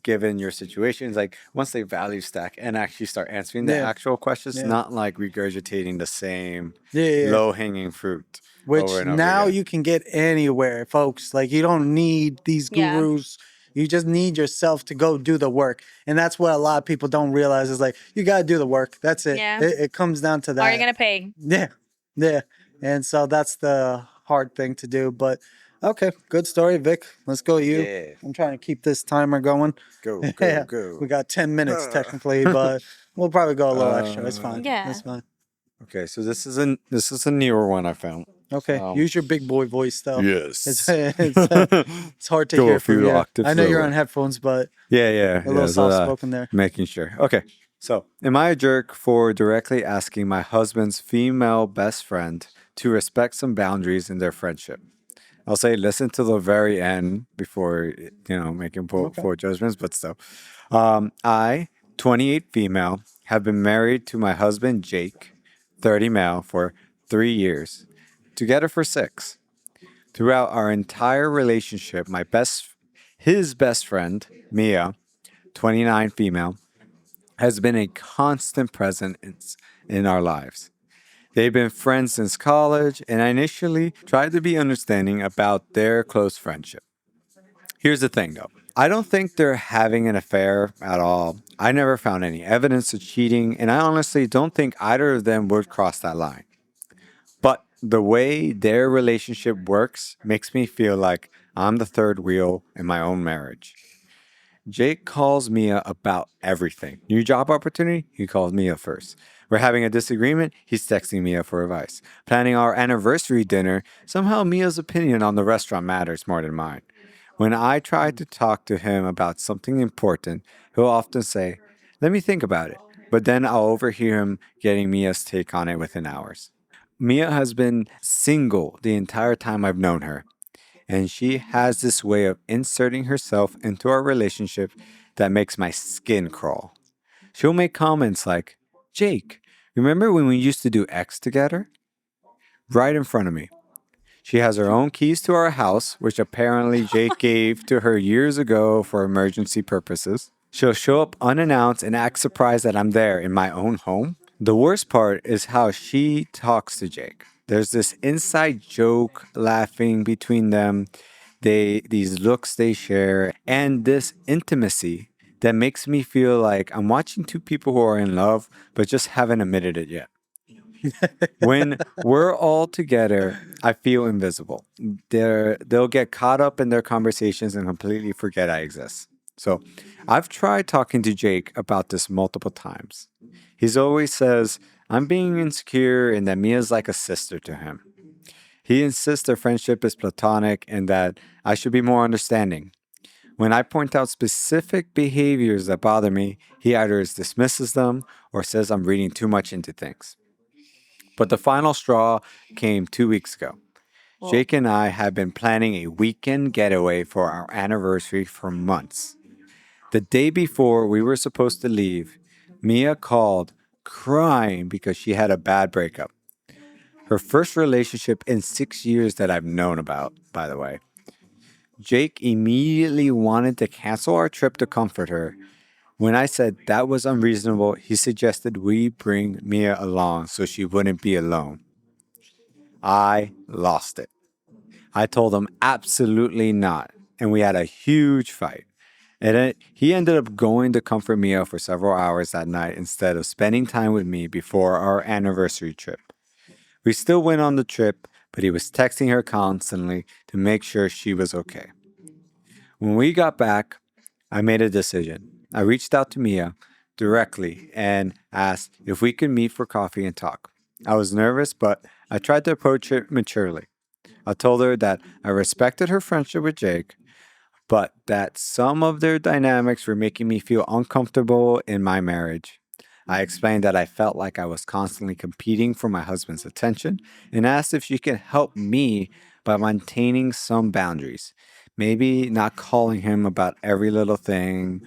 Speaker 3: given your situation, it's like once they value stack and actually start answering the
Speaker 2: Yeah.
Speaker 3: actual questions,
Speaker 2: Yeah.
Speaker 3: not like regurgitating the same
Speaker 2: Yeah.
Speaker 3: low hanging fruit.
Speaker 2: Which
Speaker 3: over and over
Speaker 2: now
Speaker 3: again.
Speaker 2: you can get anywhere, folks. Like, you don't need these
Speaker 1: Yeah.
Speaker 2: gurus. You just need yourself to go do the work. And that's what a lot of people don't realize is like, you got to do the work. That's it.
Speaker 1: Yeah.
Speaker 2: It comes down to that.
Speaker 1: Are you gonna pay?
Speaker 2: Yeah. Yeah. And so that's the hard thing to do. But okay, good story, Vic. Let's go, you.
Speaker 3: Yeah.
Speaker 2: I'm trying to keep this timer going.
Speaker 3: Go,
Speaker 2: Yeah.
Speaker 3: go.
Speaker 2: We got 10 minutes technically, but we'll probably go a little extra. It's fine.
Speaker 1: Yeah.
Speaker 2: It's fine.
Speaker 3: Okay, so this is a newer one I found.
Speaker 2: Okay. Use your big boy voice though.
Speaker 3: Yes.
Speaker 2: It's hard to
Speaker 3: Go
Speaker 2: hear
Speaker 3: a few
Speaker 2: from you.
Speaker 3: octaves
Speaker 2: I know you're
Speaker 3: lower.
Speaker 2: on headphones, but
Speaker 3: Yeah.
Speaker 2: a little soft spoken there.
Speaker 3: Making sure. Okay. So, am I a jerk for directly asking my husband's female best friend to respect some boundaries in their friendship? I'll say listen to the very end before making poor judgments, but still. I, 28 female, have been married to my husband Jake, 30 male, for 3 years, together for 6. Throughout our entire relationship, his best friend Mia, 29 female, has been a constant presence in our lives. They've been friends since college, and I initially tried to be understanding about their close friendship. Here's the thing, though. I don't think they're having an affair at all. I never found any evidence of cheating, and I honestly don't think either of them would cross that line. But the way their relationship works makes me feel like I'm the third wheel in my own marriage. Jake calls Mia about everything. New job opportunity? He calls Mia first. We're having a disagreement? He's texting Mia for advice. Planning our anniversary dinner? Somehow Mia's opinion on the restaurant matters more than mine. When I try to talk to him about something important, he'll often say, "Let me think about it." But then I'll overhear him getting Mia's take on it within hours. Mia has been single the entire time I've known her, and she has this way of inserting herself into our relationship that makes my skin crawl. She'll make comments like, "Jake, remember when we used to do X together?" Right in front of me. She has her own keys to our house, which apparently Jake gave to her years ago for emergency purposes. She'll show up unannounced and act surprised that I'm there in my own home. The worst part is how she talks to Jake. There's this inside joke laughing between them, these looks they share, and this intimacy that makes me feel like I'm watching two people who are in love but just haven't admitted it yet. When we're all together, I feel invisible. They'll get caught up in their conversations and completely forget I exist. So I've tried talking to Jake about this multiple times. He's always says, I'm being insecure and that Mia's like a sister to him. He insists their friendship is platonic and that I should be more understanding. When I point out specific behaviors that bother me, he either dismisses them or says I'm reading too much into things. But the final straw came 2 weeks ago. Jake and I have been planning a weekend getaway for our anniversary for months. The day before we were supposed to leave, Mia called crying because she had a bad breakup. Her first relationship in 6 years that I've known about, by the way. Jake immediately wanted to cancel our trip to comfort her. When I said that was unreasonable, he suggested we bring Mia along so she wouldn't be alone. I lost it. I told him absolutely not, and we had a huge fight. He ended up going to comfort Mia for several hours that night instead of spending time with me before our anniversary trip. We still went on the trip, but he was texting her constantly to make sure she was okay. When we got back, I made a decision. I reached out to Mia directly and asked if we could meet for coffee and talk. I was nervous, but I tried to approach it maturely. I told her that I respected her friendship with Jake, but that some of their dynamics were making me feel uncomfortable in my marriage. I explained that I felt like I was constantly competing for my husband's attention and asked if she could help me by maintaining some boundaries. Maybe not calling him about every little thing,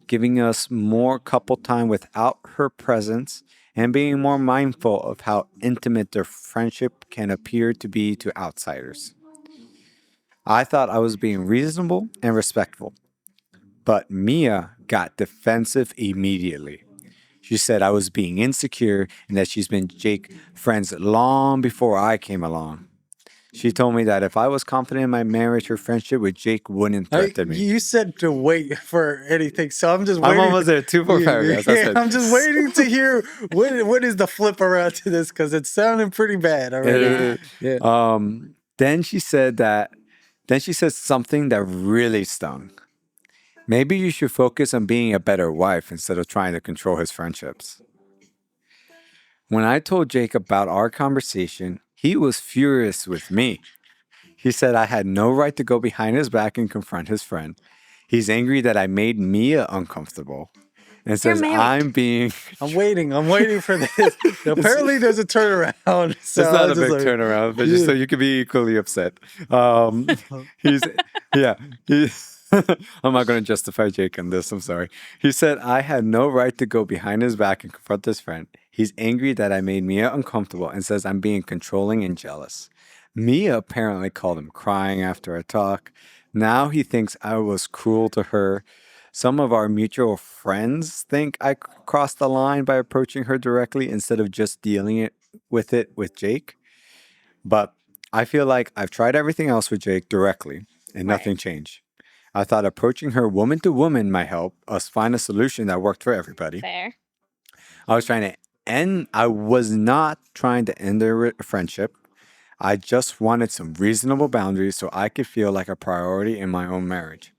Speaker 3: giving us more couple time without her presence, and being more mindful of how intimate their friendship can appear to be to outsiders. I thought I was being reasonable and respectful, but Mia got defensive immediately. She said I was being insecure and that she's been Jake friends long before I came along. She told me that if I was confident in my marriage, her friendship with Jake wouldn't threaten me.
Speaker 2: You said to wait for anything, so I'm just
Speaker 3: I'm
Speaker 2: waiting.
Speaker 3: almost there. Two more paragraphs. That's it.
Speaker 2: I'm just waiting to hear what is the flip around to this because it's sounding pretty bad already. Yeah.
Speaker 3: Then she said something that really stung. Maybe you should focus on being a better wife instead of trying to control his friendships. When I told Jake about our conversation, he was furious with me. He said I had no right to go behind his back and confront his friend. He's angry that I made Mia uncomfortable and says I'm being...
Speaker 2: I'm waiting for this. Apparently there's a turnaround. So
Speaker 3: it's not a big turnaround, but just so you can be equally upset. I'm not going to justify Jake on this. I'm sorry. He said I had no right to go behind his back and confront his friend. He's angry that I made Mia uncomfortable and says I'm being controlling and jealous. Mia apparently called him crying after our talk. Now he thinks I was cruel to her. Some of our mutual friends think I crossed the line by approaching her directly instead of just dealing with Jake. But I feel like I've tried everything else with Jake directly and nothing changed. I thought approaching her woman to woman might help us find a solution that worked for everybody.
Speaker 1: Fair.
Speaker 3: I was not trying to end their friendship. I just wanted some reasonable boundaries so I could feel like a priority in my own marriage.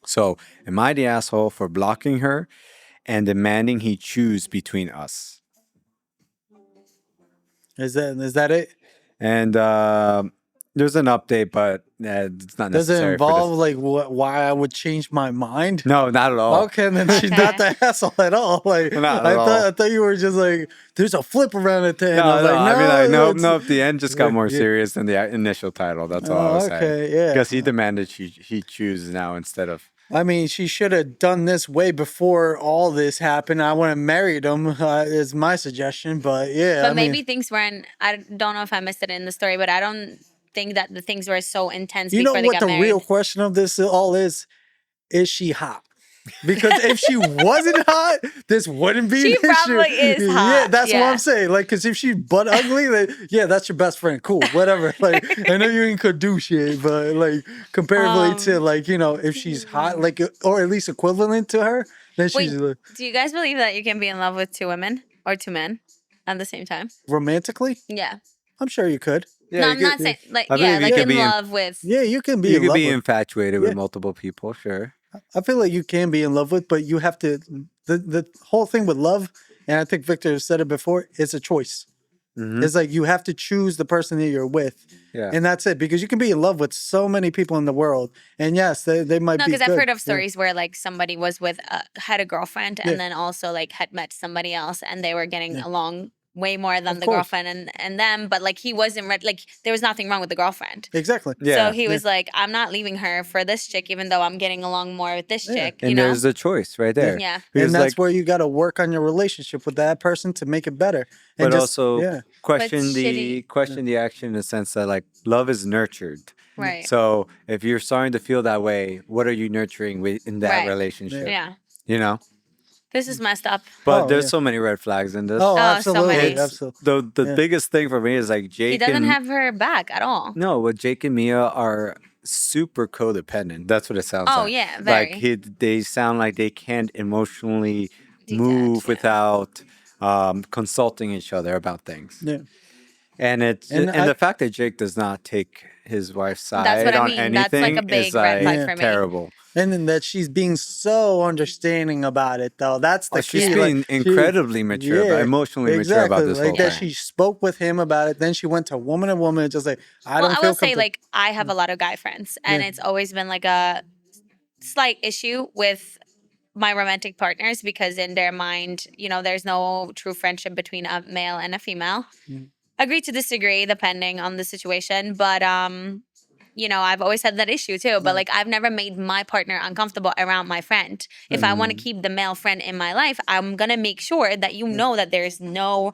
Speaker 3: So, am I the asshole for blocking her and demanding he choose between us?
Speaker 2: Is that it?
Speaker 3: And there's an update, but it's not
Speaker 2: Does
Speaker 3: necessary.
Speaker 2: it involve like why I would change my mind?
Speaker 3: No, not at all.
Speaker 2: Okay, then she's not the asshole at all. Like I thought you were just like there's a flip around at the end.
Speaker 3: No. The end just got more serious than the initial title. That's all I was saying.
Speaker 2: Okay, yeah.
Speaker 3: Because he demanded he choose now instead of.
Speaker 2: I mean, she should have done this way before all this happened. I wouldn't have married him, is my suggestion. But yeah.
Speaker 1: But maybe things weren't, I don't know if I missed it in the story, but I don't think that the things were so intense
Speaker 2: you know
Speaker 1: before they
Speaker 2: what
Speaker 1: got
Speaker 2: the
Speaker 1: married.
Speaker 2: real question of this all is she hot? Because if she wasn't hot, this wouldn't be
Speaker 1: She
Speaker 2: an issue.
Speaker 1: probably is hot.
Speaker 2: Yeah, that's what I'm saying. Like, because if she's butt ugly, then yeah, that's your best friend. Cool, whatever. Like, I know you ain't could do shit, but like, comparatively to like, you know, if she's hot, like, or at least equivalent to her, then she's
Speaker 1: Wait, do you guys believe that you can be in love with two women or two men at the same time?
Speaker 2: romantically.
Speaker 1: Yeah.
Speaker 2: I'm sure you could.
Speaker 3: Yeah,
Speaker 1: No, I'm not saying like
Speaker 3: I believe you
Speaker 1: like
Speaker 3: can
Speaker 1: in
Speaker 3: be
Speaker 1: love with.
Speaker 2: Yeah, you can be.
Speaker 3: You
Speaker 2: in
Speaker 3: could
Speaker 2: love
Speaker 3: be
Speaker 2: with.
Speaker 3: infatuated with multiple people, sure.
Speaker 2: I feel like you can be in love with, but you have to. The whole thing with love, and I think Victor said it before, it's a choice.
Speaker 3: Mm-hmm.
Speaker 2: It's like you have to choose the person that you're with, and that's it. Because you can be in love with so many people in the world, and yes, they might
Speaker 1: No,
Speaker 2: be.
Speaker 1: because I've heard of stories where like somebody was with had a girlfriend and
Speaker 2: Yeah.
Speaker 1: then also like had met somebody else and they were getting along way more than
Speaker 2: Of
Speaker 1: the
Speaker 2: course.
Speaker 1: girlfriend and them, but like he wasn't ready. Like there was nothing wrong with the girlfriend.
Speaker 2: Exactly.
Speaker 3: Yeah.
Speaker 1: So he was like, I'm not leaving her for this chick, even though I'm getting along more with this chick.
Speaker 3: And
Speaker 1: You know?
Speaker 3: there's the choice right there.
Speaker 1: Yeah.
Speaker 3: Because
Speaker 2: And that's
Speaker 3: like,
Speaker 2: where you got to work on your relationship with that person to make it better. And
Speaker 3: but also question
Speaker 1: But
Speaker 3: the action in the sense that like love is nurtured.
Speaker 1: Right.
Speaker 3: So if you're starting to feel that way, what are you nurturing in that
Speaker 1: Right.
Speaker 3: relationship?
Speaker 1: Yeah.
Speaker 3: You know?
Speaker 1: This is messed up.
Speaker 3: But there's so many red flags in this.
Speaker 2: Oh,
Speaker 1: so
Speaker 2: absolutely,
Speaker 1: many.
Speaker 2: absolutely.
Speaker 3: The biggest thing for me is like Jake
Speaker 1: He doesn't
Speaker 3: and
Speaker 1: have her back at all.
Speaker 3: no, what Jake and Mia are super codependent. That's what it sounds
Speaker 1: Oh
Speaker 3: like.
Speaker 1: yeah,
Speaker 3: Like
Speaker 1: very
Speaker 3: they sound like they can't emotionally move
Speaker 1: detached. Yeah.
Speaker 3: without consulting each other about things.
Speaker 2: Yeah.
Speaker 3: And
Speaker 2: And
Speaker 3: and the fact that Jake does not take his wife's
Speaker 1: That's what
Speaker 3: side
Speaker 1: I
Speaker 3: on
Speaker 1: mean. That's like
Speaker 3: anything
Speaker 1: a
Speaker 3: is
Speaker 1: big red flag
Speaker 3: like
Speaker 2: Yeah.
Speaker 1: for me.
Speaker 3: terrible.
Speaker 2: and then that she's being so understanding about it, though. That's the
Speaker 3: Oh, she's
Speaker 2: key.
Speaker 3: being
Speaker 2: Like
Speaker 3: incredibly mature, but
Speaker 2: yeah,
Speaker 3: emotionally mature about
Speaker 2: exactly.
Speaker 3: this
Speaker 2: Like
Speaker 3: whole
Speaker 2: that,
Speaker 3: thing.
Speaker 2: she spoke with him about it. Then she went to woman to woman, just like I
Speaker 1: Well,
Speaker 2: don't
Speaker 1: I
Speaker 2: feel
Speaker 1: will say,
Speaker 2: comfortable.
Speaker 1: like, I have a lot of guy friends, and
Speaker 2: Yeah.
Speaker 1: it's always been like a slight issue with my romantic partners because in their mind, there's no true friendship between a male and a female.
Speaker 2: Mm.
Speaker 1: Agree to disagree depending on the situation, but I've always had that issue too. But like, I've never made my partner uncomfortable around my friend. If I want to keep the male friend in my life, I'm gonna make sure that that there's no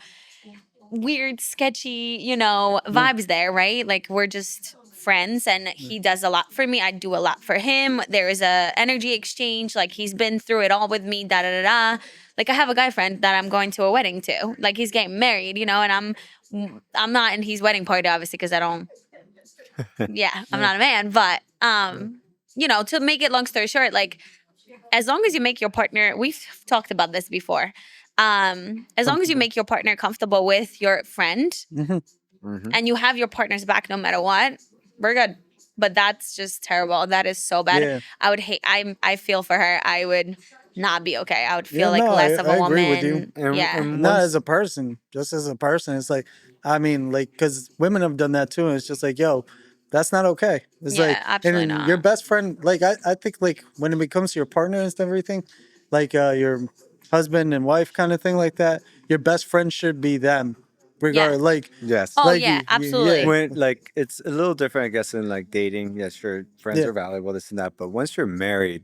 Speaker 1: weird, sketchy, vibes there, right? Like, we're just friends, and he does a lot for me. I do a lot for him. There is a energy exchange. Like, he's been through it all with me. Da da da da. Like, I have a guy friend that I'm going to a wedding to. Like, he's getting married, and I'm not in his wedding party, obviously, because I don't. Yeah, I'm not a man, but to make it long story short, like, as long as you make your partner, we've talked about this before. As long as you make your partner comfortable with your friend
Speaker 3: Mhm.
Speaker 1: and you have your partner's back no matter what, we're good. But that's just terrible. That is so bad.
Speaker 2: Yeah.
Speaker 1: I would hate. I feel for her. I would not be okay. I would feel
Speaker 2: Yeah,
Speaker 1: like
Speaker 2: no,
Speaker 1: less of a
Speaker 2: I
Speaker 1: woman.
Speaker 2: agree with you.
Speaker 1: Yeah.
Speaker 2: Not as a person, just as a person. It's like, I mean, like, because women have done that too. And it's just like, yo, that's not okay. It's
Speaker 1: Yeah,
Speaker 2: like,
Speaker 1: absolutely
Speaker 2: and
Speaker 1: not.
Speaker 2: your best friend, like, I think, like, when it comes to your partner and stuff, everything, like, your husband and wife kind of thing, like that, your best friend should be them. Regardless, like,
Speaker 3: Yes.
Speaker 1: Oh
Speaker 2: like,
Speaker 1: yeah, absolutely.
Speaker 3: When like it's a little different, I guess, in like dating. Yeah, sure, friends
Speaker 2: Yeah.
Speaker 3: are valuable, this and that. But once you're married,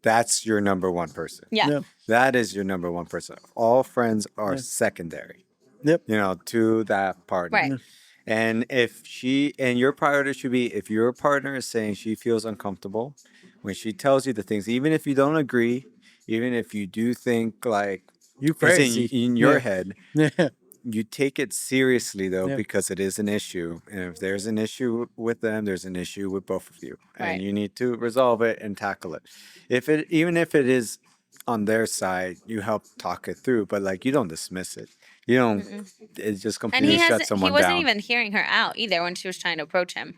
Speaker 3: that's your number one person.
Speaker 1: Yeah.
Speaker 2: yeah,
Speaker 3: That is your number one person. All friends are
Speaker 2: Yeah.
Speaker 3: secondary,
Speaker 2: yep,
Speaker 3: to that partner.
Speaker 1: Right.
Speaker 3: And your priority should be if your partner is saying she feels uncomfortable when she tells you the things, even if you don't agree, even if you do think like
Speaker 2: you
Speaker 3: it's
Speaker 2: crazy.
Speaker 3: in your
Speaker 2: Yeah.
Speaker 3: head,
Speaker 2: Yeah,
Speaker 3: you take it seriously though
Speaker 2: Yeah.
Speaker 3: because it is an issue, and if there's an issue with them, there's an issue with both of you,
Speaker 1: Right.
Speaker 3: and you need to resolve it and tackle it. Even if it is on their side, you help talk it through, but like you don't dismiss it. You don't. It just
Speaker 1: And
Speaker 3: completely shuts
Speaker 1: he
Speaker 3: someone
Speaker 1: wasn't
Speaker 3: down.
Speaker 1: even hearing her out either when she was trying to approach him.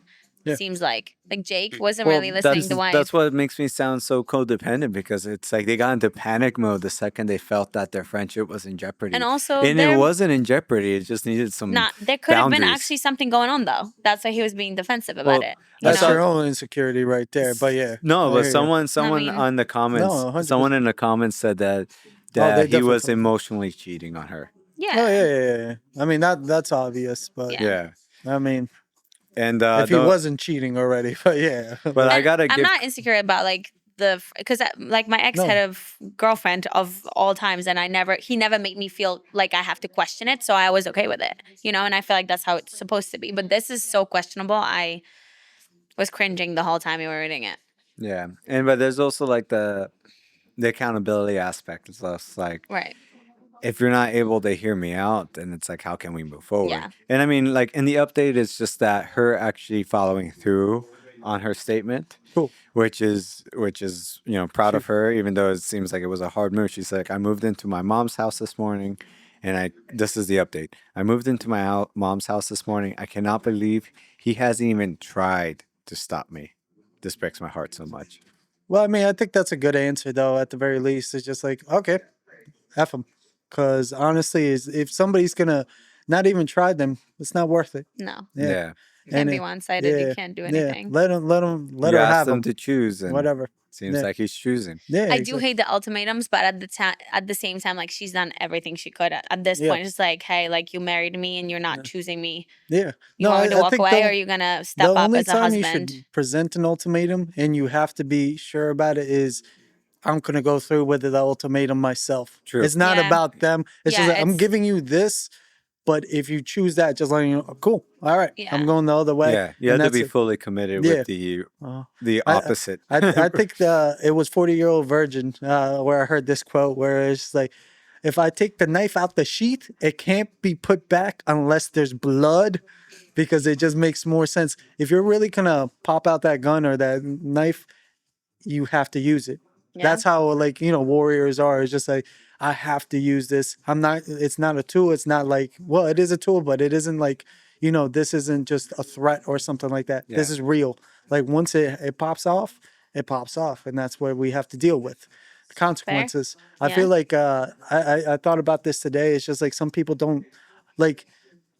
Speaker 2: Yeah.
Speaker 1: Seems like Jake wasn't
Speaker 3: Well,
Speaker 1: really listening to wife.
Speaker 3: that's what makes me sound so codependent, because it's like they got into panic mode the second they felt that their friendship was in jeopardy.
Speaker 1: And also,
Speaker 3: and it
Speaker 1: they're
Speaker 3: wasn't in jeopardy. It just needed some
Speaker 1: not. There could have been
Speaker 3: boundaries.
Speaker 1: actually something going on though. That's why he was being defensive about
Speaker 3: Well,
Speaker 1: it.
Speaker 2: that's
Speaker 3: know?
Speaker 2: your own insecurity right there. But yeah,
Speaker 3: No,
Speaker 2: I
Speaker 3: but
Speaker 2: hear you.
Speaker 3: someone
Speaker 1: mean-
Speaker 3: on the comments,
Speaker 2: No, 100%.
Speaker 3: someone in the comments said that
Speaker 2: Oh, they
Speaker 3: he was
Speaker 2: definitely-
Speaker 3: emotionally cheating on her.
Speaker 1: Yeah.
Speaker 2: Oh yeah. I mean that's obvious, but
Speaker 1: Yeah.
Speaker 3: Yeah,
Speaker 2: I mean,
Speaker 3: and
Speaker 2: if he wasn't cheating already, but yeah.
Speaker 3: but I
Speaker 1: And
Speaker 3: gotta
Speaker 1: I'm
Speaker 3: give.
Speaker 1: not insecure about like because like my ex
Speaker 2: No.
Speaker 1: had a girlfriend of all times, and he never made me feel like I have to question it, so I was okay with it, and I feel like that's how it's supposed to be. But this is so questionable. I was cringing the whole time you were reading it.
Speaker 3: Yeah, but there's also like the accountability aspect. It's just like,
Speaker 1: Right.
Speaker 3: if you're not able to hear me out, then it's like, how can we move forward?
Speaker 1: Yeah.
Speaker 3: And I mean, like in the update, it's just that her actually following through on her statement,
Speaker 2: Cool.
Speaker 3: which is proud of her, even though it seems like it was a hard move. She's like, I moved into my mom's house this morning, and this is the update. I moved into my mom's house this morning. I cannot believe he hasn't even tried to stop me. This breaks my heart so much.
Speaker 2: Well, I mean, I think that's a good answer though. At the very least, it's just like, okay, F them, because honestly, if somebody's gonna not even try them, it's not worth it.
Speaker 1: No.
Speaker 3: Yeah.
Speaker 1: It can't be
Speaker 2: it-
Speaker 1: one-sided.
Speaker 2: yeah,
Speaker 1: You can't do
Speaker 2: Yeah,
Speaker 1: anything.
Speaker 2: let
Speaker 3: You
Speaker 2: her
Speaker 3: asked
Speaker 2: have
Speaker 3: them
Speaker 2: them.
Speaker 3: to choose, and
Speaker 2: Whatever.
Speaker 3: seems
Speaker 2: Yeah.
Speaker 3: like he's choosing.
Speaker 2: Yeah,
Speaker 1: I do hate the ultimatums, but at the same time, like, she's done everything she could. At this
Speaker 2: Yeah.
Speaker 1: point, it's like, hey, like, you married me and you're not choosing me.
Speaker 2: Yeah.
Speaker 1: You want me to walk
Speaker 2: think
Speaker 1: away,
Speaker 2: the-
Speaker 1: or are you gonna step
Speaker 2: the
Speaker 1: up
Speaker 2: only
Speaker 1: as a
Speaker 2: time
Speaker 1: husband?
Speaker 2: you should present an ultimatum and you have to be sure about it is, I'm gonna go through with the ultimatum myself.
Speaker 3: True.
Speaker 2: It's not
Speaker 1: Yeah.
Speaker 2: about them. It's
Speaker 1: Yeah,
Speaker 2: just like, I'm
Speaker 1: it's-
Speaker 2: giving you this, but if you choose that, just letting you know, cool. All right,
Speaker 1: Yeah.
Speaker 2: I'm going the other way.
Speaker 3: Yeah, you
Speaker 2: and
Speaker 3: have to
Speaker 2: that's
Speaker 3: be
Speaker 2: it.
Speaker 3: fully committed
Speaker 2: Yeah.
Speaker 3: with
Speaker 2: Uh,
Speaker 3: the
Speaker 2: I-
Speaker 3: opposite.
Speaker 2: I think it was 40-Year-Old Virgin where I heard this quote where it's just like, if I take the knife out the sheath, it can't be put back unless there's blood, because it just makes more sense. If you're really gonna pop out that gun or that knife, you have to use it.
Speaker 1: Yeah.
Speaker 2: That's how, like, warriors are. It's just like, I have to use this. It's not a tool. It's not like, well, it is a tool, but it isn't like, this isn't just a threat or something like that. This is real. Like, once it pops off, it pops off. And that's what we have to deal with. The consequences. I feel like I thought about this today. It's just like, some people don't, like,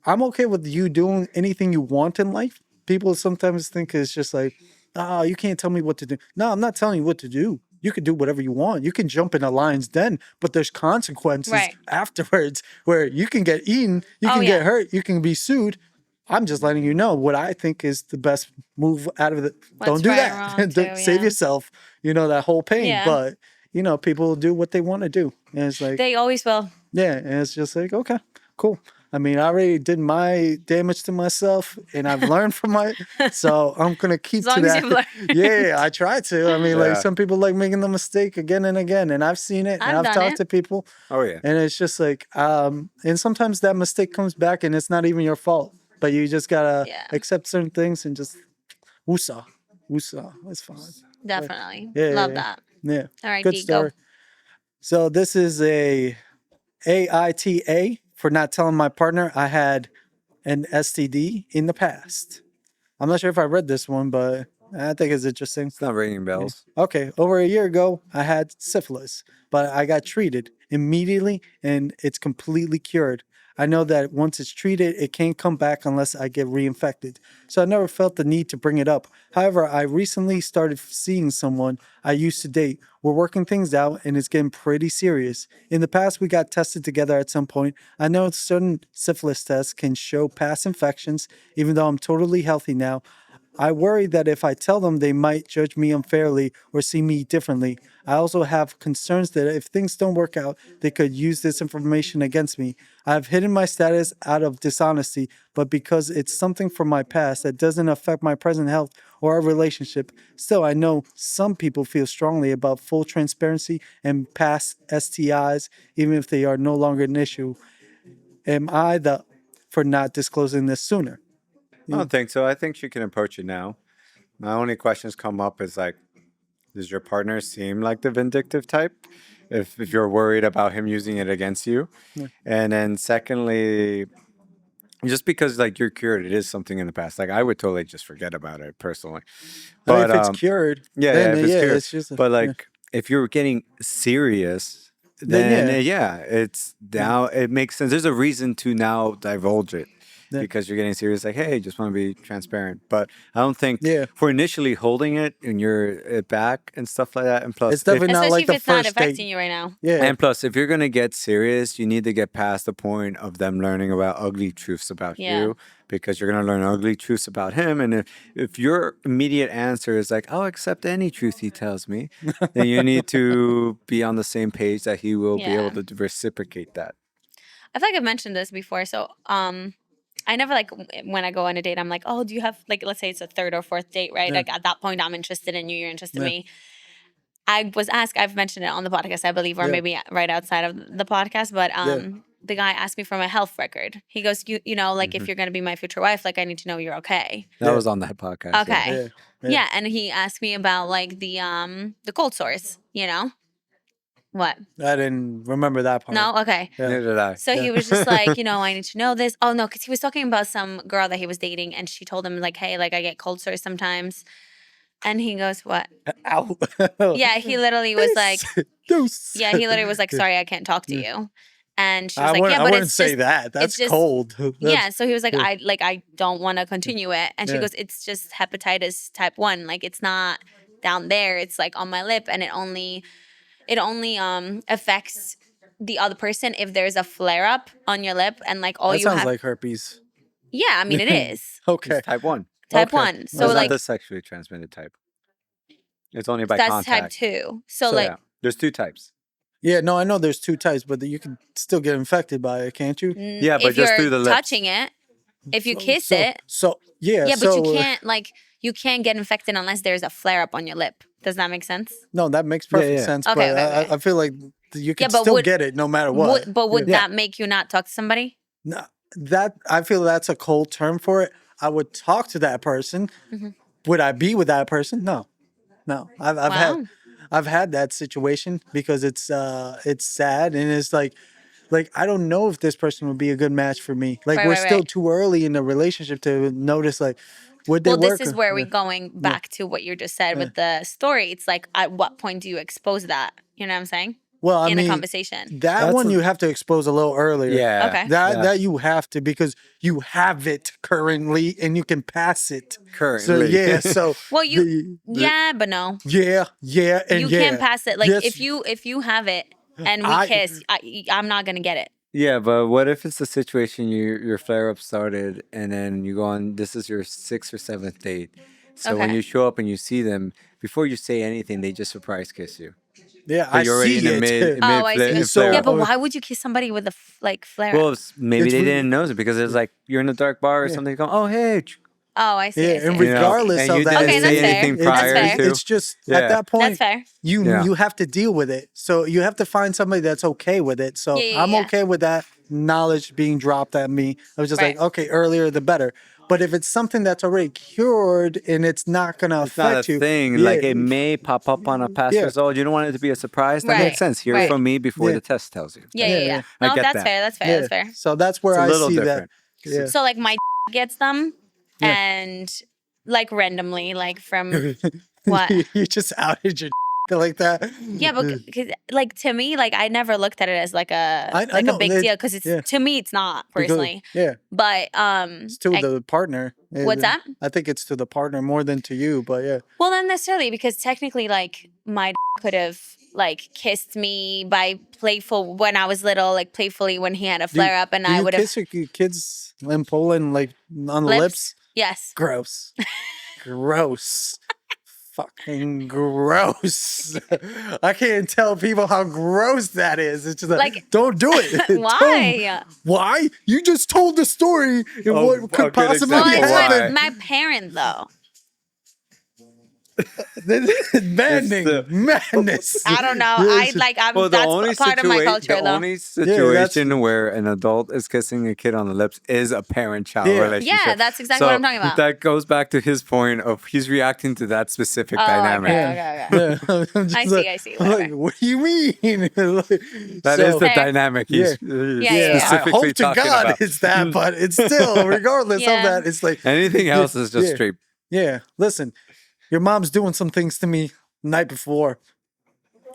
Speaker 2: I'm okay with you doing anything you want in life. People sometimes think it's just like, oh, you can't tell me what to do. No, I'm not telling you what to do. You can do whatever you want. You can jump in a lion's den, but there's consequences afterwards where you can get eaten, you can get hurt, you can be sued. I'm just letting you know what I think is the best move out of it. Don't do that. Save yourself, that whole pain.
Speaker 1: Yeah.
Speaker 2: But, people do what they want to do. And it's like,
Speaker 1: they always will.
Speaker 2: yeah. And it's just like, okay, cool. I mean, I already did my damage to myself, and I've learned from so I'm going to keep to that.
Speaker 1: You've learned.
Speaker 2: Yeah, I try to. I mean, like, some people like making the mistake again and again, and I've seen it, and I've talked to people.
Speaker 3: Oh, yeah.
Speaker 2: And it's just like, and sometimes that mistake comes back, and it's not even your fault, but you just got to accept certain things and just woosah. It's fine.
Speaker 1: Definitely.
Speaker 2: Yeah,
Speaker 1: Love that.
Speaker 2: Yeah.
Speaker 1: All right,
Speaker 2: Good
Speaker 1: D,
Speaker 2: story.
Speaker 1: go.
Speaker 2: So this is a AITA for not telling my partner I had an STD in the past. I'm not sure if I read this one, but I think it's interesting.
Speaker 3: It's not ringing bells.
Speaker 2: Okay, over a year ago, I had syphilis, but I got treated immediately, and it's completely cured. I know that once it's treated, it can't come back unless I get reinfected. So I never felt the need to bring it up. However, I recently started seeing someone I used to date. We're working things out, and it's getting pretty serious. In the past, we got tested together at some point. I know certain syphilis tests can show past infections, even though I'm totally healthy now. I worry that if I tell them, they might judge me unfairly or see me differently. I also have concerns that if things don't work out, they could use this information against me. I've hidden my status out of dishonesty, but because it's something from my past that doesn't affect my present health or our relationship, still I know some people feel strongly about full transparency and past STIs, even if they are no longer an issue. Am I for not disclosing this sooner?
Speaker 3: I don't think so. I think she can approach it now. My only questions come up is like, does your partner seem like the vindictive type? If you're worried about him using it against you.
Speaker 2: Yeah.
Speaker 3: And then secondly, just because like you're cured, it is something in the past. Like I would totally just forget about it personally. But
Speaker 2: if it's cured,
Speaker 3: yeah,
Speaker 2: then,
Speaker 3: if it's cured.
Speaker 2: it's just
Speaker 3: But like if you're getting serious, then it's now it makes sense. There's a reason to now divulge it. Because you're getting serious, like, hey, just want to be transparent. But I don't think for initially holding it and you're back and stuff like that. And plus,
Speaker 2: it's definitely not like the
Speaker 1: if it's not
Speaker 2: first
Speaker 1: affecting
Speaker 2: date.
Speaker 1: you right now.
Speaker 2: Yeah.
Speaker 3: And plus, if you're gonna get serious, you need to get past the point of them learning about ugly truths about you, because you're gonna learn ugly truths about him. And if your immediate answer is like, I'll accept any truth he tells me, then you need to be on the same page that he will be able to reciprocate that.
Speaker 1: I feel like I've mentioned this before. So, I never like when I go on a date, I'm like, oh, do you have like, let's say it's a third or fourth date, right? Like at that point, I'm interested in you, you're interested in me. I was asked, I've mentioned it on the podcast, I believe, or maybe right outside of the podcast, but the guy asked me for my health record. He goes, you know, like if you're going to be my future wife, like I need to know you're okay.
Speaker 3: That was on that podcast.
Speaker 1: Okay. Yeah. And he asked me about like the cold sores, you know? What?
Speaker 2: I didn't remember that part.
Speaker 1: No? Okay.
Speaker 3: Neither did I.
Speaker 1: So he was just like, you know, I need to know this. Oh, no, because he was talking about some girl that he was dating, and she told him, like, hey, like, I get cold sores sometimes. And he goes, what?
Speaker 2: Ow.
Speaker 1: Yeah, he literally was like,
Speaker 2: Deuce.
Speaker 1: yeah, he literally was like, sorry, I can't talk to you. And she was
Speaker 2: I
Speaker 1: like,
Speaker 2: wouldn't,
Speaker 1: yeah,
Speaker 2: I
Speaker 1: but
Speaker 2: wouldn't
Speaker 1: it's
Speaker 2: say
Speaker 1: just,
Speaker 2: that. That's
Speaker 1: just,
Speaker 2: cold.
Speaker 1: Yeah, so he was like, I don't want to continue it. And she goes, it's just hepatitis type 1. Like, it's not down there. It's like on my lip, and it only affects the other person if there's a flare up on your lip, and like all
Speaker 2: that
Speaker 1: you
Speaker 2: sounds
Speaker 1: have.
Speaker 2: like herpes.
Speaker 1: Yeah, I mean it is
Speaker 2: Okay.
Speaker 3: It's type 1.
Speaker 1: type
Speaker 2: Okay.
Speaker 1: 1. So
Speaker 3: It's
Speaker 1: like
Speaker 3: not the sexually transmitted type. It's only by
Speaker 1: that's
Speaker 3: contact.
Speaker 1: type 2. So like
Speaker 3: yeah, there's 2 types.
Speaker 2: Yeah, no, I know there's 2 types, but you can still get infected by it, can't you?
Speaker 3: Yeah, but
Speaker 1: if
Speaker 3: just
Speaker 1: you're
Speaker 3: through the lips.
Speaker 1: touching it, if you kiss it,
Speaker 2: So yeah,
Speaker 1: yeah, but you can't like you can't get infected unless there's a flare up on your lip. Does that make sense?
Speaker 2: No, that makes perfect
Speaker 3: yeah.
Speaker 2: sense.
Speaker 1: Okay,
Speaker 2: but
Speaker 1: okay.
Speaker 2: I feel like you can
Speaker 1: but
Speaker 2: still
Speaker 1: would-
Speaker 2: get it no matter what.
Speaker 1: Would
Speaker 2: Yeah.
Speaker 1: that make you not talk to somebody?
Speaker 2: No, that I feel that's a cold term for it. I would talk to that person.
Speaker 1: Mm-hmm.
Speaker 2: Would I be with that person? No.
Speaker 1: Wow.
Speaker 2: I've had that situation because it's sad and it's like I don't know if this person would be a good match for me. Like
Speaker 1: Right,
Speaker 2: we're
Speaker 1: right,
Speaker 2: still
Speaker 1: right.
Speaker 2: too early in the relationship to notice like would they
Speaker 1: Well,
Speaker 2: work.
Speaker 1: this is
Speaker 2: or-
Speaker 1: where
Speaker 2: yeah.
Speaker 1: we're going back to what you just said with the story. It's like, at what point do you expose that? You know what I'm saying?
Speaker 2: Well, I
Speaker 1: In
Speaker 2: mean,
Speaker 1: a conversation.
Speaker 2: that
Speaker 3: That's
Speaker 2: one
Speaker 3: a-
Speaker 2: you have to expose a little earlier.
Speaker 3: Yeah.
Speaker 1: Okay.
Speaker 2: That you have to because you have it currently and you can pass it. So
Speaker 3: Currently.
Speaker 2: yeah, so
Speaker 1: Well, yeah, but no.
Speaker 2: yeah, and
Speaker 1: You
Speaker 2: yeah.
Speaker 1: can't pass it. Like
Speaker 2: Yes.
Speaker 1: if you have it and we
Speaker 2: I-
Speaker 1: kiss, I'm not gonna get it.
Speaker 3: Yeah, but what if it's the situation your flare up started and then you go on, this is your 6th or 7th date. So when
Speaker 1: Okay.
Speaker 3: you show up and you see them, before you say anything, they just surprise kiss you.
Speaker 2: Yeah,
Speaker 3: But
Speaker 2: I
Speaker 3: you're already
Speaker 2: see
Speaker 3: in the
Speaker 2: it.
Speaker 3: mid
Speaker 1: Oh, I see.
Speaker 3: flare
Speaker 2: So-
Speaker 1: Yeah, but
Speaker 2: Oh.
Speaker 1: why would you kiss somebody with a flare?
Speaker 3: Well, maybe
Speaker 2: It's
Speaker 3: they
Speaker 2: really-
Speaker 3: didn't know it because it's like you're in a dark bar or something. You go, oh hey,
Speaker 1: Oh, I see.
Speaker 2: Yeah,
Speaker 1: I see,
Speaker 2: and
Speaker 1: I see.
Speaker 2: regardless
Speaker 3: and
Speaker 2: of
Speaker 3: you
Speaker 2: that,
Speaker 3: didn't
Speaker 1: Okay,
Speaker 3: say
Speaker 1: that's fair.
Speaker 3: anything
Speaker 1: That's
Speaker 3: prior
Speaker 1: fair.
Speaker 3: to.
Speaker 2: it's just
Speaker 3: Yeah.
Speaker 2: at that point
Speaker 1: That's fair.
Speaker 3: Yeah.
Speaker 2: you have to deal with it. So you have to find somebody that's okay with it. So
Speaker 1: Yeah,
Speaker 2: I'm
Speaker 1: yeah.
Speaker 2: okay with that knowledge being dropped at me. I was just
Speaker 1: Right.
Speaker 2: like, okay, earlier the better. But if it's something that's already cured and it's not gonna
Speaker 3: It's not
Speaker 2: affect
Speaker 3: a
Speaker 2: you,
Speaker 3: thing.
Speaker 2: yeah,
Speaker 3: Like it may pop up on a past
Speaker 2: Yeah.
Speaker 3: result. You don't want it to be a surprise. That
Speaker 1: Right,
Speaker 3: makes sense. Hear
Speaker 1: right.
Speaker 3: it from me before
Speaker 2: Yeah.
Speaker 3: the test tells you.
Speaker 1: Yeah,
Speaker 2: Yeah,
Speaker 1: yeah, yeah.
Speaker 2: yeah.
Speaker 3: I
Speaker 1: No,
Speaker 3: get
Speaker 1: that's
Speaker 3: that.
Speaker 1: fair. That's fair.
Speaker 2: yeah.
Speaker 1: That's fair.
Speaker 2: So that's where
Speaker 3: It's a
Speaker 2: I
Speaker 3: little
Speaker 2: see
Speaker 3: different.
Speaker 2: that. Yeah.
Speaker 1: So like my gets them
Speaker 2: Yeah.
Speaker 1: and like randomly, like from what?
Speaker 2: You just outed your like that.
Speaker 1: Yeah, but cause, like to me, like I never looked at it as like a
Speaker 2: I know,
Speaker 1: a big
Speaker 2: it-
Speaker 1: deal because it's
Speaker 2: yeah.
Speaker 1: to me it's not
Speaker 2: Because-
Speaker 1: personally.
Speaker 2: yeah,
Speaker 1: But
Speaker 2: it's to the partner.
Speaker 1: What's that?
Speaker 2: I think it's to the partner more than to you, but yeah.
Speaker 1: well, not necessarily because technically, like my could have like kissed me by playful when I was little, like playfully when he had a flare up, and
Speaker 2: Do
Speaker 1: I
Speaker 2: you
Speaker 1: would have
Speaker 2: kiss your kids in Poland like on the lips?
Speaker 1: Yes.
Speaker 2: Gross. Gross. Fucking gross. I can't tell people how gross that is. It's just like, don't do it. Don't.
Speaker 1: Why?
Speaker 2: Why? You just told the story and
Speaker 3: Oh,
Speaker 2: what
Speaker 3: a
Speaker 2: could
Speaker 3: good
Speaker 2: possibly
Speaker 1: Well,
Speaker 3: example
Speaker 1: it's
Speaker 3: why.
Speaker 2: happen.
Speaker 1: my parent though.
Speaker 2: Madness.
Speaker 1: I don't know.
Speaker 2: Yes.
Speaker 1: I'm
Speaker 3: Well, the
Speaker 1: that's
Speaker 3: only
Speaker 1: part of my
Speaker 3: situa-
Speaker 1: culture
Speaker 3: the
Speaker 1: though.
Speaker 3: only
Speaker 2: that's-
Speaker 3: situation where an adult is kissing a kid on the lips is a parent-child
Speaker 2: Yeah.
Speaker 3: relationship.
Speaker 1: Yeah, that's exactly what I'm talking about.
Speaker 3: That goes back to his point of he's reacting to that specific dynamic.
Speaker 1: Okay.
Speaker 2: Yeah. I'm just
Speaker 1: I see, I see,
Speaker 2: I'm like,
Speaker 1: whatever.
Speaker 2: what do you mean? Like,
Speaker 3: That
Speaker 2: so-
Speaker 3: is the
Speaker 1: Fair.
Speaker 3: dynamic he's
Speaker 1: yeah.
Speaker 2: I
Speaker 3: specifically
Speaker 2: hope to
Speaker 3: talking
Speaker 2: God
Speaker 3: about.
Speaker 2: it's that, but it's still, regardless
Speaker 1: Yeah.
Speaker 2: of that, it's like,
Speaker 3: Anything else is just
Speaker 2: Yeah.
Speaker 3: straight.
Speaker 2: yeah, listen, your mom's doing some things to me the night before.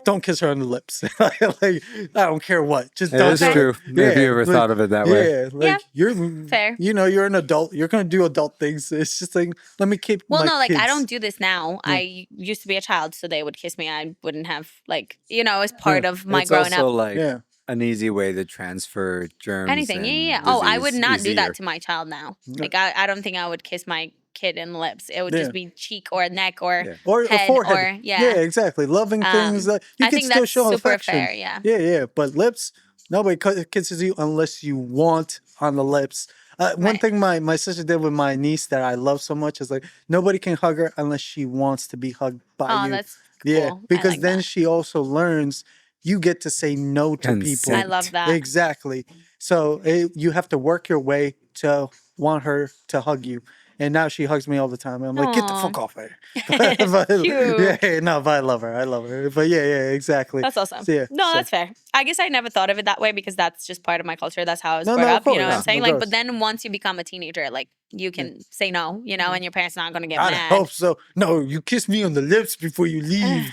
Speaker 2: Don't kiss her on the lips. Like, I don't care what. Just
Speaker 3: It
Speaker 2: don't
Speaker 3: is
Speaker 2: do
Speaker 3: true.
Speaker 2: it.
Speaker 3: If you ever thought of it that way.
Speaker 2: Yeah, like
Speaker 1: Yeah.
Speaker 2: you're
Speaker 1: Fair.
Speaker 2: You know, you're an adult. You're gonna do adult things. It's just like let me keep.
Speaker 1: Well,
Speaker 2: my
Speaker 1: no, like I
Speaker 2: kids.
Speaker 1: don't do this now. I used to be a child, so they would kiss me. I wouldn't have like as part of my
Speaker 3: It's
Speaker 1: growing
Speaker 3: also
Speaker 1: up.
Speaker 3: like
Speaker 2: Yeah.
Speaker 3: an easy way to transfer germs.
Speaker 1: Anything, yeah,
Speaker 3: and
Speaker 1: yeah. Oh, I would
Speaker 3: disease
Speaker 1: not do
Speaker 3: easier.
Speaker 1: that to my child now. Like I don't think I would kiss my kid in the lips. It would
Speaker 2: Yeah.
Speaker 1: just be cheek or neck or
Speaker 3: Yeah.
Speaker 2: Or
Speaker 1: head
Speaker 2: a forehead.
Speaker 1: or yeah.
Speaker 2: exactly. Loving things. You
Speaker 1: I
Speaker 2: can
Speaker 1: think
Speaker 2: still
Speaker 1: that's
Speaker 2: show
Speaker 1: super
Speaker 2: affection.
Speaker 1: fair. Yeah.
Speaker 2: Yeah. But lips, nobody kisses you unless you want on the lips. One
Speaker 1: Right.
Speaker 2: thing my sister did with my niece that I love so much is like nobody can hug her unless she wants to be hugged by
Speaker 1: Oh,
Speaker 2: you.
Speaker 1: that's cool.
Speaker 2: Yeah,
Speaker 1: I
Speaker 2: because
Speaker 1: like
Speaker 2: then
Speaker 1: that.
Speaker 2: she also learns you get to say no to people.
Speaker 3: Consent.
Speaker 1: I love that.
Speaker 2: Exactly. So you have to work your way to want her to hug you. And now she hugs me all the time. I'm like, get the
Speaker 1: Aw.
Speaker 2: fuck off her. But,
Speaker 1: Cute.
Speaker 2: yeah, no, but I love her. I love her. But yeah, exactly.
Speaker 1: That's awesome.
Speaker 2: So, yeah,
Speaker 1: No,
Speaker 2: so-
Speaker 1: that's fair. I guess I never thought of it that way because that's just part of my culture. That's how I was
Speaker 2: No,
Speaker 1: brought
Speaker 2: no, of
Speaker 1: up. You know
Speaker 2: course.
Speaker 1: what I'm
Speaker 2: Yeah,
Speaker 1: saying?
Speaker 2: of
Speaker 1: Like,
Speaker 2: course.
Speaker 1: but then once you become a teenager, like you can say no, and your parents not gonna get
Speaker 2: I
Speaker 1: mad.
Speaker 2: hope so. No, you kiss me on the lips before you leave.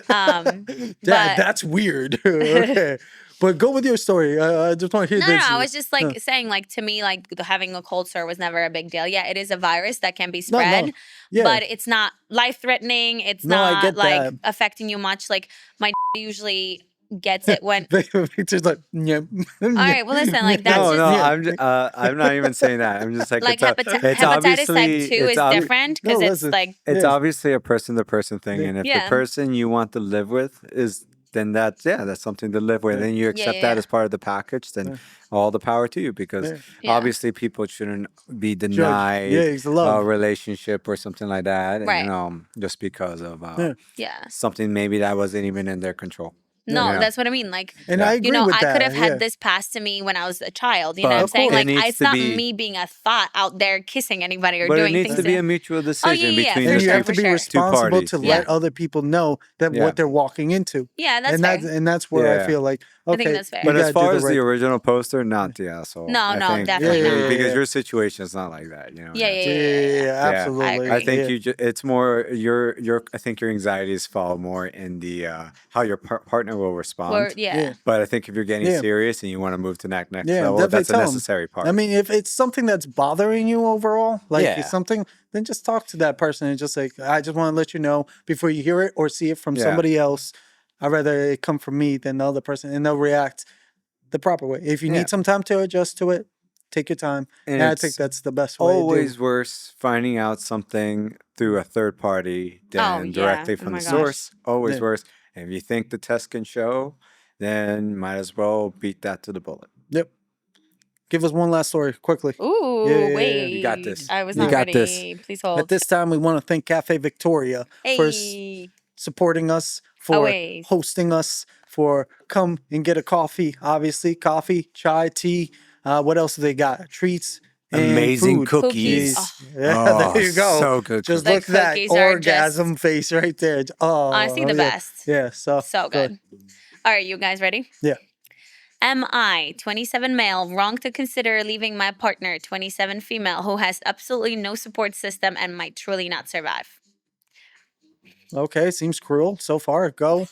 Speaker 1: But-
Speaker 2: That's weird. Okay. But go with your story. I just want to hear
Speaker 1: No,
Speaker 2: this.
Speaker 1: I was just like saying, like to me, like having a cold sore was never a big deal. Yeah, it is a virus that can be
Speaker 2: No, no.
Speaker 1: spread,
Speaker 2: Yeah.
Speaker 1: but it's not life threatening. It's
Speaker 2: No, I
Speaker 1: not
Speaker 2: get
Speaker 1: like
Speaker 2: that.
Speaker 1: affecting you much. Like my usually gets it when.
Speaker 2: Victor's like, yeah.
Speaker 1: All right, well listen, like that's
Speaker 3: No,
Speaker 1: just
Speaker 3: no, I'm not even saying that. I'm just like,
Speaker 1: like
Speaker 3: it's,
Speaker 1: hepatitis
Speaker 3: obviously-
Speaker 1: type 2 is
Speaker 3: it's ob-
Speaker 1: different because
Speaker 2: No,
Speaker 1: it's
Speaker 2: listen.
Speaker 1: like
Speaker 3: It's
Speaker 2: Yeah.
Speaker 3: obviously a person-to-person thing, and if
Speaker 1: Yeah.
Speaker 3: the person you want to live with is then that's something to live with.
Speaker 2: Yeah.
Speaker 3: And you
Speaker 1: Yeah,
Speaker 3: accept
Speaker 1: yeah,
Speaker 3: that
Speaker 1: yeah.
Speaker 3: as part of the package, then
Speaker 2: Yeah.
Speaker 3: all the power to you. Because
Speaker 2: Yeah.
Speaker 1: Yeah.
Speaker 3: obviously people shouldn't be
Speaker 2: Judge. Yeah,
Speaker 3: denied
Speaker 2: it's
Speaker 3: a
Speaker 2: love.
Speaker 3: relationship or something like that, and
Speaker 1: Right.
Speaker 3: just because of
Speaker 2: Yeah.
Speaker 1: Yeah.
Speaker 3: something maybe that wasn't even in their control.
Speaker 2: Yeah.
Speaker 1: No,
Speaker 3: Yeah.
Speaker 1: that's what I mean. Like,
Speaker 2: And
Speaker 3: Yeah.
Speaker 2: I
Speaker 1: you
Speaker 2: agree
Speaker 1: know,
Speaker 2: with
Speaker 1: I could
Speaker 2: that.
Speaker 1: have
Speaker 2: Yeah.
Speaker 1: had this passed to me when I was a child. You know what
Speaker 3: But
Speaker 1: I'm
Speaker 2: Of
Speaker 1: saying?
Speaker 2: course.
Speaker 3: it
Speaker 1: Like,
Speaker 3: needs
Speaker 1: it's
Speaker 3: to
Speaker 1: not
Speaker 3: be,
Speaker 1: me being a thought out there kissing anybody or
Speaker 3: but it
Speaker 1: doing
Speaker 3: needs
Speaker 1: things.
Speaker 3: to be
Speaker 1: To,
Speaker 3: a mutual
Speaker 1: oh,
Speaker 3: decision
Speaker 1: yeah, yeah,
Speaker 3: between
Speaker 1: for
Speaker 2: And
Speaker 3: the
Speaker 2: you
Speaker 1: sure,
Speaker 2: have
Speaker 3: two,
Speaker 2: to be
Speaker 1: sure.
Speaker 2: responsible
Speaker 3: parties.
Speaker 2: to
Speaker 3: Yeah.
Speaker 2: let other people know that
Speaker 3: Yeah.
Speaker 2: what they're walking into.
Speaker 1: Yeah, that's
Speaker 2: And
Speaker 1: fair.
Speaker 2: that's where I
Speaker 3: Yeah.
Speaker 2: feel like,
Speaker 1: I think
Speaker 2: okay,
Speaker 1: that's fair.
Speaker 2: you
Speaker 3: But as
Speaker 2: gotta do
Speaker 3: far
Speaker 2: the
Speaker 3: as the
Speaker 2: right.
Speaker 3: original poster, not the asshole.
Speaker 1: No,
Speaker 3: I
Speaker 1: no,
Speaker 3: think,
Speaker 1: definitely
Speaker 2: Yeah, yeah,
Speaker 1: not.
Speaker 3: because
Speaker 2: yeah.
Speaker 3: your situation is not like that.
Speaker 1: Yeah,
Speaker 3: That's
Speaker 1: yeah,
Speaker 3: it.
Speaker 1: yeah, yeah, yeah.
Speaker 2: Yeah,
Speaker 3: Yeah.
Speaker 2: absolutely.
Speaker 1: I
Speaker 3: I think
Speaker 1: agree.
Speaker 3: it's more your I think your anxieties fall more in the how your partner will respond.
Speaker 1: Yeah.
Speaker 3: But I think if you're getting
Speaker 2: Yeah.
Speaker 3: serious and you want to move to next
Speaker 2: Yeah,
Speaker 3: level,
Speaker 2: definitely
Speaker 3: that's a
Speaker 2: tell them.
Speaker 3: necessary part.
Speaker 2: I mean, if it's something that's bothering you overall, like
Speaker 3: Yeah.
Speaker 2: it's something, then just talk to that person and just like, I just want to let you know before you hear it or see it from
Speaker 3: Yeah.
Speaker 2: somebody else. I'd rather it come from me than the other person, and they'll react the proper way. If you
Speaker 3: Yeah.
Speaker 2: need some time to adjust to it, take your time.
Speaker 3: And
Speaker 2: And I
Speaker 3: it's
Speaker 2: think that's the best way to do
Speaker 3: always
Speaker 2: it.
Speaker 3: worse finding out something through a third party than
Speaker 1: yeah.
Speaker 3: directly
Speaker 1: Oh
Speaker 3: from
Speaker 1: my
Speaker 3: the
Speaker 1: gosh.
Speaker 3: source. Always
Speaker 2: Yeah.
Speaker 3: worse. And if you think the test can show, then might as well beat that to the bullet.
Speaker 2: Yep. Give us one last story quickly.
Speaker 1: Ooh,
Speaker 2: Yeah, yeah, yeah.
Speaker 1: wait.
Speaker 3: You got this.
Speaker 1: I was
Speaker 3: You
Speaker 1: not
Speaker 3: got this.
Speaker 1: ready. Please
Speaker 2: At
Speaker 1: hold.
Speaker 2: this time, we want to thank Cafe Victoria for
Speaker 1: Hey.
Speaker 2: supporting us, for
Speaker 1: Always.
Speaker 2: hosting us, for come and get a coffee. Obviously, coffee, chai, tea. What else do they got? Treats, and
Speaker 3: Amazing
Speaker 2: food.
Speaker 3: cookies.
Speaker 1: Cookies.
Speaker 2: Yeah,
Speaker 3: Oh,
Speaker 2: there you go.
Speaker 3: so good.
Speaker 2: Just
Speaker 1: The
Speaker 2: look at that
Speaker 1: cookies are
Speaker 2: orgasm face right there. Oh,
Speaker 1: Honestly, the
Speaker 2: yeah.
Speaker 1: best.
Speaker 2: Yeah, so
Speaker 1: good. All right, you guys ready?
Speaker 2: Yeah.
Speaker 1: Am I, 27 male, wrong to consider leaving my partner, 27 female, who has absolutely no support system and might truly not survive?
Speaker 2: Okay, seems cruel so far. Go.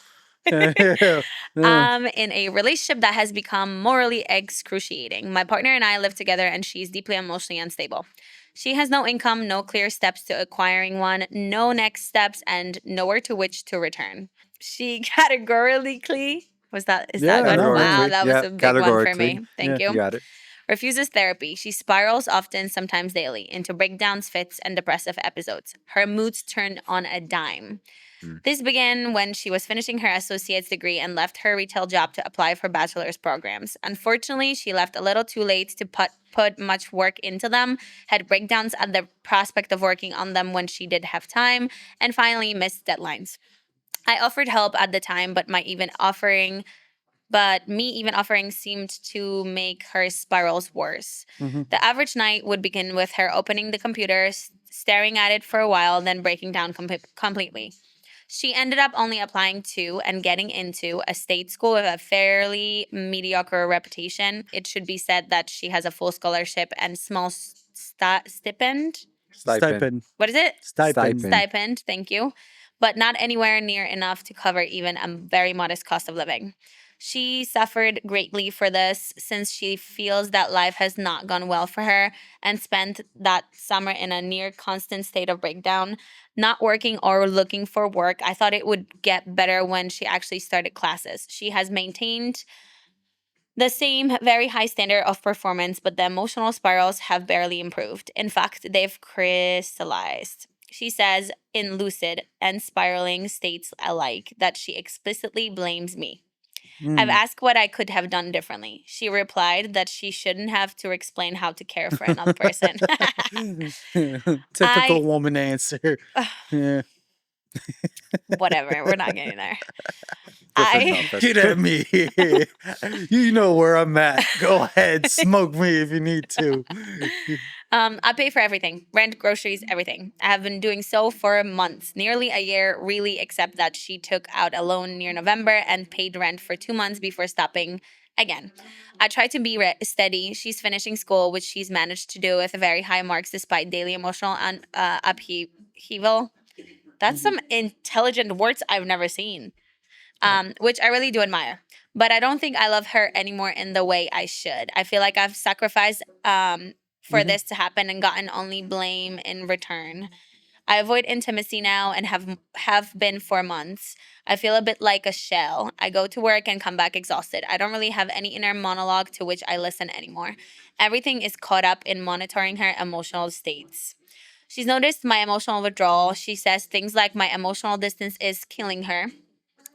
Speaker 2: Yeah.
Speaker 1: In a relationship that has become morally excruciating. My partner and I live together and she's deeply emotionally unstable. She has no income, no clear steps to acquiring one, no next steps, and nowhere to which to return. She categorically is that
Speaker 2: Yeah,
Speaker 1: good?
Speaker 2: no,
Speaker 1: Wow,
Speaker 2: yeah.
Speaker 1: that was a big one for
Speaker 3: Categorically.
Speaker 1: me. Thank
Speaker 2: Yeah.
Speaker 3: You
Speaker 1: you.
Speaker 3: got it.
Speaker 1: Refuses therapy. She spirals often, sometimes daily, into breakdowns, fits, and depressive episodes. Her moods turn on a dime. This began when she was finishing her associate's degree and left her retail job to apply for bachelor's programs. Unfortunately, she left a little too late to put much work into them, had breakdowns at the prospect of working on them when she did have time, and finally missed deadlines. I offered help at the time, but me even offering seemed to make her spirals worse.
Speaker 2: Mhm.
Speaker 1: The average night would begin with her opening the computer, staring at it for a while, then breaking down completely. She ended up only applying to and getting into a state school with a fairly mediocre reputation. It should be said that she has a full scholarship and small stipend.
Speaker 2: Stipend.
Speaker 1: What is it?
Speaker 2: Stipend.
Speaker 1: Stipend, thank you. But not anywhere near enough to cover even a very modest cost of living. She suffered greatly for this since she feels that life has not gone well for her and spent that summer in a near constant state of breakdown, not working or looking for work. I thought it would get better when she actually started classes. She has maintained the same very high standard of performance, but the emotional spirals have barely improved. In fact, they've crystallized. She says in lucid and spiraling states alike that she explicitly blames me. I've asked what I could have done differently. She replied that she shouldn't have to explain how to care for another person.
Speaker 2: Typical woman answer. Yeah.
Speaker 1: Whatever, we're not getting there.
Speaker 3: Different
Speaker 1: I
Speaker 3: topic.
Speaker 2: Get at me. You know where I'm at. Go ahead. Smoke me if you need to.
Speaker 1: I pay for everything. Rent, groceries, everything. I have been doing so for months, nearly a year, really, except that she took out a loan near November and paid rent for 2 months before stopping again. I try to be steady. She's finishing school, which she's managed to do with very high marks despite daily emotional upheaval. That's some intelligent words I've never seen, which I really do admire. But I don't think I love her anymore in the way I should. I feel like I've sacrificed for this to happen and gotten only blame in return. I avoid intimacy now and have been for months. I feel a bit like a shell. I go to work and come back exhausted. I don't really have any inner monologue to which I listen anymore. Everything is caught up in monitoring her emotional states. She's noticed my emotional withdrawal. She says things like my emotional distance is killing her.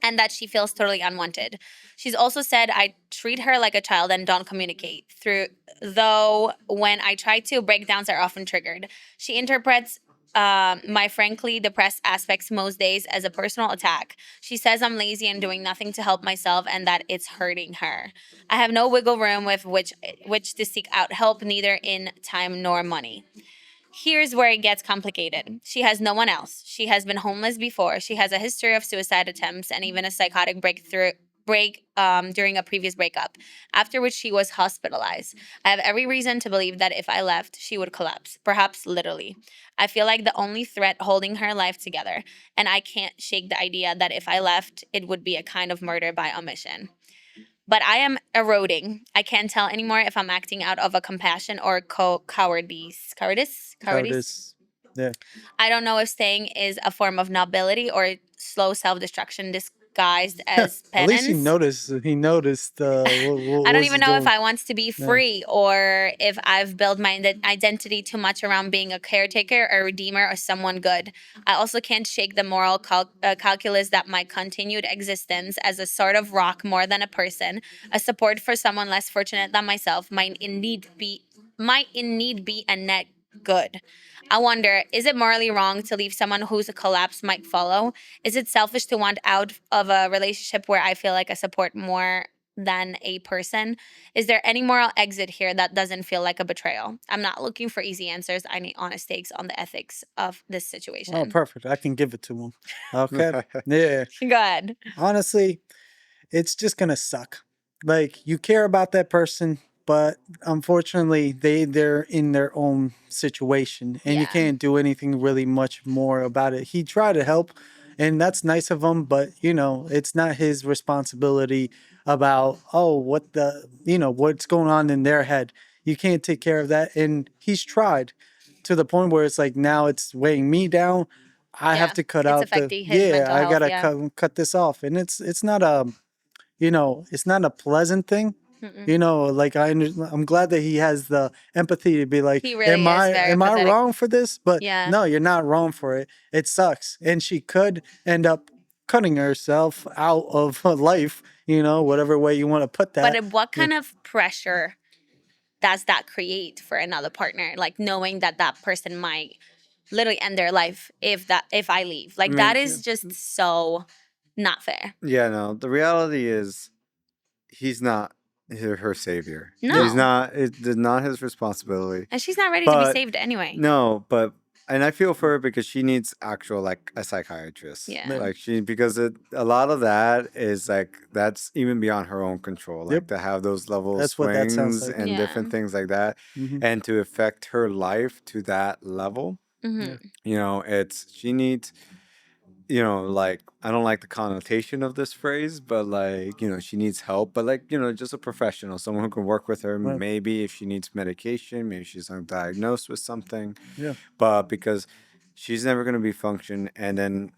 Speaker 1: and that she feels totally unwanted. She's also said I treat her like a child and don't communicate through, though when I try to, breakdowns are often triggered. She interprets my frankly depressed aspects most days as a personal attack. She says I'm lazy and doing nothing to help myself and that it's hurting her. I have no wiggle room with which to seek out help, neither in time nor money. Here's where it gets complicated. She has no one else. She has been homeless before. She has a history of suicide attempts and even a psychotic break during a previous breakup, after which she was hospitalized. I have every reason to believe that if I left, she would collapse, perhaps literally. I feel like the only threat holding her life together, and I can't shake the idea that if I left, it would be a kind of murder by omission. But I am eroding. I can't tell anymore if I'm acting out of a compassion or cowardice. Cowardice?
Speaker 2: Cowardice. Yeah.
Speaker 1: I don't know if staying is a form of nobility or slow self-destruction disguised as
Speaker 2: At least he
Speaker 1: penance.
Speaker 2: noticed. He noticed. What
Speaker 1: I don't
Speaker 2: was
Speaker 1: even
Speaker 2: he
Speaker 1: know if
Speaker 2: doing?
Speaker 1: I want to be free or if I've built my identity too much around being a caretaker, a redeemer, or someone good. I also can't shake the moral calculus that my continued existence as a sort of rock more than a person, a support for someone less fortunate than myself, might indeed be a net good. I wonder, is it morally wrong to leave someone whose collapse might follow? Is it selfish to want out of a relationship where I feel like a support more than a person? Is there any moral exit here that doesn't feel like a betrayal? I'm not looking for easy answers. I need honest takes on the ethics of this
Speaker 2: Oh,
Speaker 1: situation.
Speaker 2: perfect. I can give it to him. Okay. Yeah.
Speaker 1: Go ahead.
Speaker 2: Honestly, it's just gonna suck. Like you care about that person, but unfortunately they're in their own situation and you
Speaker 1: Yeah.
Speaker 2: can't do anything really much more about it. He tried to help and that's nice of him, but it's not his responsibility about what's going on in their head. You can't take care of that. And he's tried to the point where it's like now it's weighing me down. I have
Speaker 1: Yeah.
Speaker 2: to cut
Speaker 1: It's
Speaker 2: out
Speaker 1: affecting his mental
Speaker 2: I
Speaker 1: health.
Speaker 2: gotta
Speaker 1: Yeah.
Speaker 2: cut this off. And it's not it's not a pleasant thing.
Speaker 1: Mm-mm.
Speaker 2: Like I'm glad that he has the empathy to be like,
Speaker 1: He really is very
Speaker 2: am I
Speaker 1: empathetic.
Speaker 2: wrong for this? But
Speaker 1: Yeah.
Speaker 2: no, you're not wrong for it. It sucks. And she could end up cutting herself out of life, whatever way you want to put that.
Speaker 1: But what kind of pressure does that create for another partner? Like knowing that that person might literally end their life if I leave. Like that is just so not fair.
Speaker 3: Yeah, no. The reality is, he's not her savior.
Speaker 1: No.
Speaker 3: He's not. It's not his responsibility.
Speaker 1: And she's not ready to be
Speaker 3: But
Speaker 1: saved anyway.
Speaker 3: no, but and I feel for her because she needs actual like a psychiatrist.
Speaker 1: Yeah.
Speaker 3: Like because a lot of that is like that's even beyond her own control. Like
Speaker 2: Yep.
Speaker 3: to have those level
Speaker 2: That's what that sounds
Speaker 3: swings
Speaker 2: like.
Speaker 3: and
Speaker 1: Yeah.
Speaker 3: different things like that,
Speaker 2: Mhm.
Speaker 3: and to affect her life to that level.
Speaker 1: Hmm.
Speaker 3: She needs. Like I don't like the connotation of this phrase, but like, she needs help, but like, just a professional, someone who can work with her.
Speaker 2: Right.
Speaker 3: Maybe if she needs medication, maybe she's undiagnosed with something,
Speaker 2: Yeah.
Speaker 3: but because she's never going to be function. And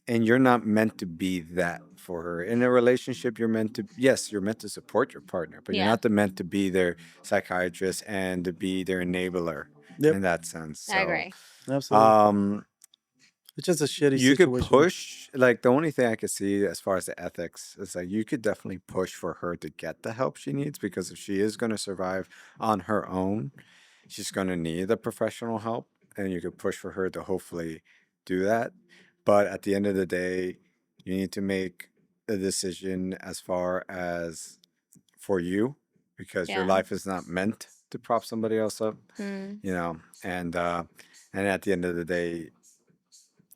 Speaker 3: you're not meant to be that for her in a relationship. You're meant to support your partner, but you're
Speaker 1: Yeah.
Speaker 3: not meant to be their psychiatrist and to be their enabler
Speaker 2: Yep.
Speaker 3: in that sense.
Speaker 1: I agree.
Speaker 2: Absolutely.
Speaker 3: Um,
Speaker 2: It's just a shitty
Speaker 3: you
Speaker 2: situation.
Speaker 3: could push, like the only thing I could see as far as the ethics is like you could definitely push for her to get the help she needs, because if she is going to survive on her own, she's going to need the professional help, and you could push for her to hopefully do that. But at the end of the day, you need to make a decision as far as for you, because your
Speaker 1: Yeah.
Speaker 3: life is not meant to prop somebody else up,
Speaker 1: Mm.
Speaker 3: and at the end of the day,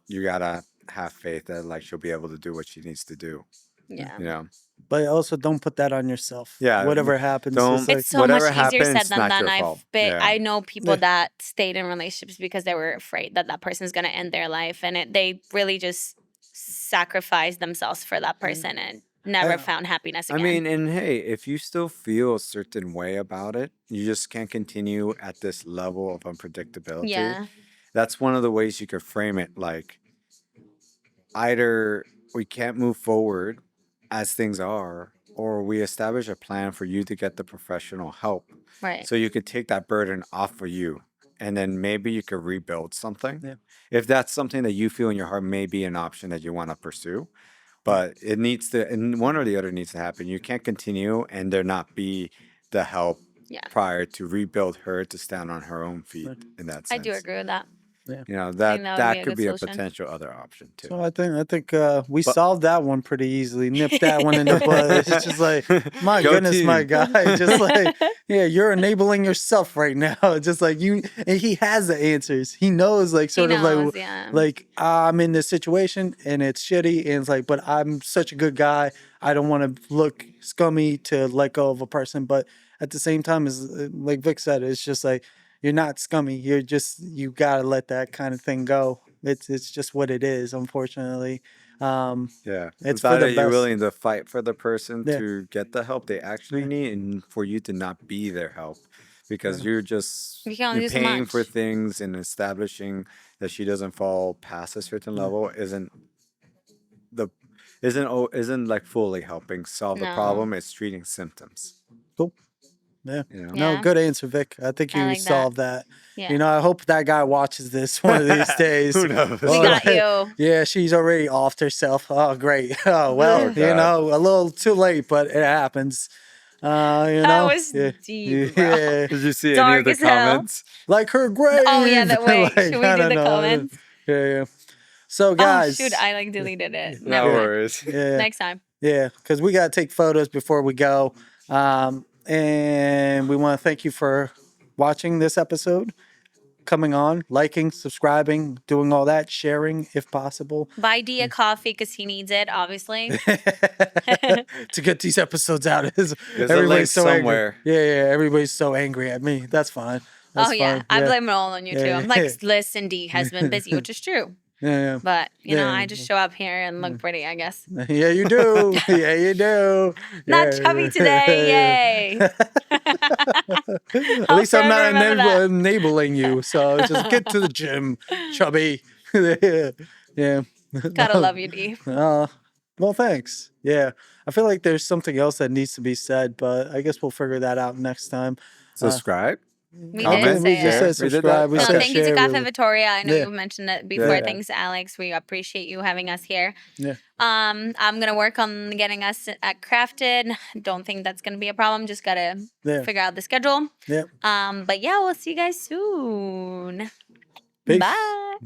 Speaker 3: you gotta have faith that like she'll be able to do what she needs to do.
Speaker 1: Yeah.
Speaker 2: But also don't put that on yourself.
Speaker 3: Yeah,
Speaker 2: Whatever happens.
Speaker 3: don't-
Speaker 2: It's like,
Speaker 1: It's so much
Speaker 3: whatever
Speaker 1: easier said
Speaker 3: happens,
Speaker 1: than
Speaker 3: not
Speaker 1: done.
Speaker 3: your fault. Yeah.
Speaker 1: I know people
Speaker 2: Yeah.
Speaker 1: that stayed in relationships because they were afraid that that person's going to end their life, and they really just sacrificed themselves for that person and never
Speaker 2: I-
Speaker 1: found happiness
Speaker 3: I
Speaker 1: again.
Speaker 3: mean, and hey, if you still feel a certain way about it, you just can't continue at this level of unpredictability.
Speaker 1: yeah.
Speaker 3: That's one of the ways you could frame it. Like, either we can't move forward as things are, or we establish a plan for you to get the professional help.
Speaker 1: Right.
Speaker 3: So you could take that burden off of you, and then maybe you could rebuild something.
Speaker 2: Yeah.
Speaker 3: If that's something that you feel in your heart may be an option that you want to pursue, But it needs to, and one or the other needs to happen. You can't continue and there not be the help
Speaker 1: Yeah.
Speaker 3: prior to rebuild her to stand on her own feet in that sense.
Speaker 1: I do agree with that.
Speaker 3: You know,
Speaker 1: that would be
Speaker 3: that
Speaker 1: a
Speaker 3: could
Speaker 1: good
Speaker 3: be a
Speaker 1: solution.
Speaker 3: potential other option too.
Speaker 2: So I think we solved that one pretty easily. Nipped that one in the bud. It's just like, my
Speaker 3: Go
Speaker 2: goodness,
Speaker 3: team.
Speaker 2: my guy. Just like, yeah, you're enabling yourself right now. Just like you, and he has the answers. He knows, like, sort
Speaker 1: He
Speaker 2: of
Speaker 1: knows,
Speaker 2: like,
Speaker 1: yeah.
Speaker 2: like I'm in this situation and it's shitty, and it's like, but I'm such a good guy. I don't want to look scummy to let go of a person, but at the same time, is like Vic said, it's just like, you're not scummy. You're just, you gotta let that kind of thing go. It's just what it is, unfortunately.
Speaker 3: Yeah,
Speaker 2: It's
Speaker 3: it's
Speaker 2: for
Speaker 3: either
Speaker 2: the
Speaker 3: you're
Speaker 2: best.
Speaker 3: willing to fight for the person
Speaker 2: Yeah.
Speaker 3: to get the help they actually need, and for you to not be their help, because you're just
Speaker 1: You can only
Speaker 3: you're
Speaker 1: do so
Speaker 3: paying for
Speaker 1: much.
Speaker 3: things and establishing that she doesn't fall past a certain level isn't like fully helping solve the
Speaker 1: No.
Speaker 3: problem. It's treating symptoms.
Speaker 2: Cool. Yeah.
Speaker 3: You know?
Speaker 2: No,
Speaker 1: Yeah.
Speaker 2: good answer, Vic. I think
Speaker 1: I
Speaker 2: you
Speaker 1: like that.
Speaker 2: solved that.
Speaker 1: Yeah.
Speaker 2: You know, I hope that guy watches this one of these days.
Speaker 3: Who knows?
Speaker 1: We
Speaker 2: Well,
Speaker 1: got
Speaker 2: like,
Speaker 1: you.
Speaker 2: Yeah, she's already offed herself. Oh, great. Oh, well,
Speaker 3: Oh,
Speaker 2: you
Speaker 3: God.
Speaker 2: know, a little too late, but it happens. You
Speaker 1: That
Speaker 2: know,
Speaker 1: was
Speaker 2: yeah.
Speaker 1: deep, bro.
Speaker 2: Yeah.
Speaker 3: Did you see any
Speaker 1: Dark
Speaker 3: of the
Speaker 1: as hell.
Speaker 3: comments?
Speaker 2: Like her grave.
Speaker 1: Oh, yeah, that way.
Speaker 2: Like,
Speaker 1: Should we
Speaker 2: I
Speaker 1: do
Speaker 2: don't
Speaker 1: the
Speaker 2: know.
Speaker 1: comments?
Speaker 2: Yeah. So,
Speaker 1: Oh,
Speaker 2: guys.
Speaker 1: shoot. I like deleted it.
Speaker 3: No
Speaker 1: Never mind.
Speaker 3: worries.
Speaker 2: Yeah.
Speaker 1: Next time.
Speaker 2: Yeah, because we got to take photos before we go. And we want to thank you for watching this episode, coming on, liking, subscribing, doing all that, sharing if possible.
Speaker 1: Buy D a coffee because he needs it, obviously.
Speaker 2: To get these episodes out.
Speaker 3: There's a link somewhere.
Speaker 2: Angry. Yeah, everybody's so angry at me. That's fine. That's
Speaker 1: Oh, yeah.
Speaker 2: fine.
Speaker 1: I blame it all on you, too.
Speaker 2: Yeah.
Speaker 1: I'm like, listen, D has been busy, which is true.
Speaker 2: Yeah,
Speaker 1: But, you know,
Speaker 2: Yeah.
Speaker 1: I just show up here and look pretty, I guess.
Speaker 2: yeah, you do. Yeah, you do.
Speaker 1: Not
Speaker 2: Yeah.
Speaker 1: chubby today. Yay.
Speaker 2: At
Speaker 1: I'll
Speaker 2: least I'm not
Speaker 1: forever remember that.
Speaker 2: enabling you. So just get to the gym, chubby. Yeah.
Speaker 1: Gotta love you, D.
Speaker 2: Well, thanks. Yeah. I feel like there's something else that needs to be said, but I guess we'll figure that out next time.
Speaker 3: Subscribe.
Speaker 1: We
Speaker 3: Comment,
Speaker 1: did
Speaker 2: we
Speaker 1: say
Speaker 2: just
Speaker 1: it.
Speaker 2: said
Speaker 3: We did
Speaker 2: subscribe.
Speaker 3: that?
Speaker 2: We
Speaker 1: No,
Speaker 2: said
Speaker 1: thank you to
Speaker 2: share.
Speaker 1: Cafe Vittoria. I know
Speaker 2: Yeah.
Speaker 1: you mentioned it before.
Speaker 2: Yeah.
Speaker 1: Thanks, Alex. We appreciate you having us here.
Speaker 2: Yeah.
Speaker 1: I'm gonna work on getting us at Crafted. Don't think that's gonna be a problem. Just gotta
Speaker 2: Yeah.
Speaker 1: figure out the schedule.
Speaker 2: Yeah.
Speaker 1: But yeah, we'll see you guys soon.
Speaker 2: Peace.
Speaker 1: Bye.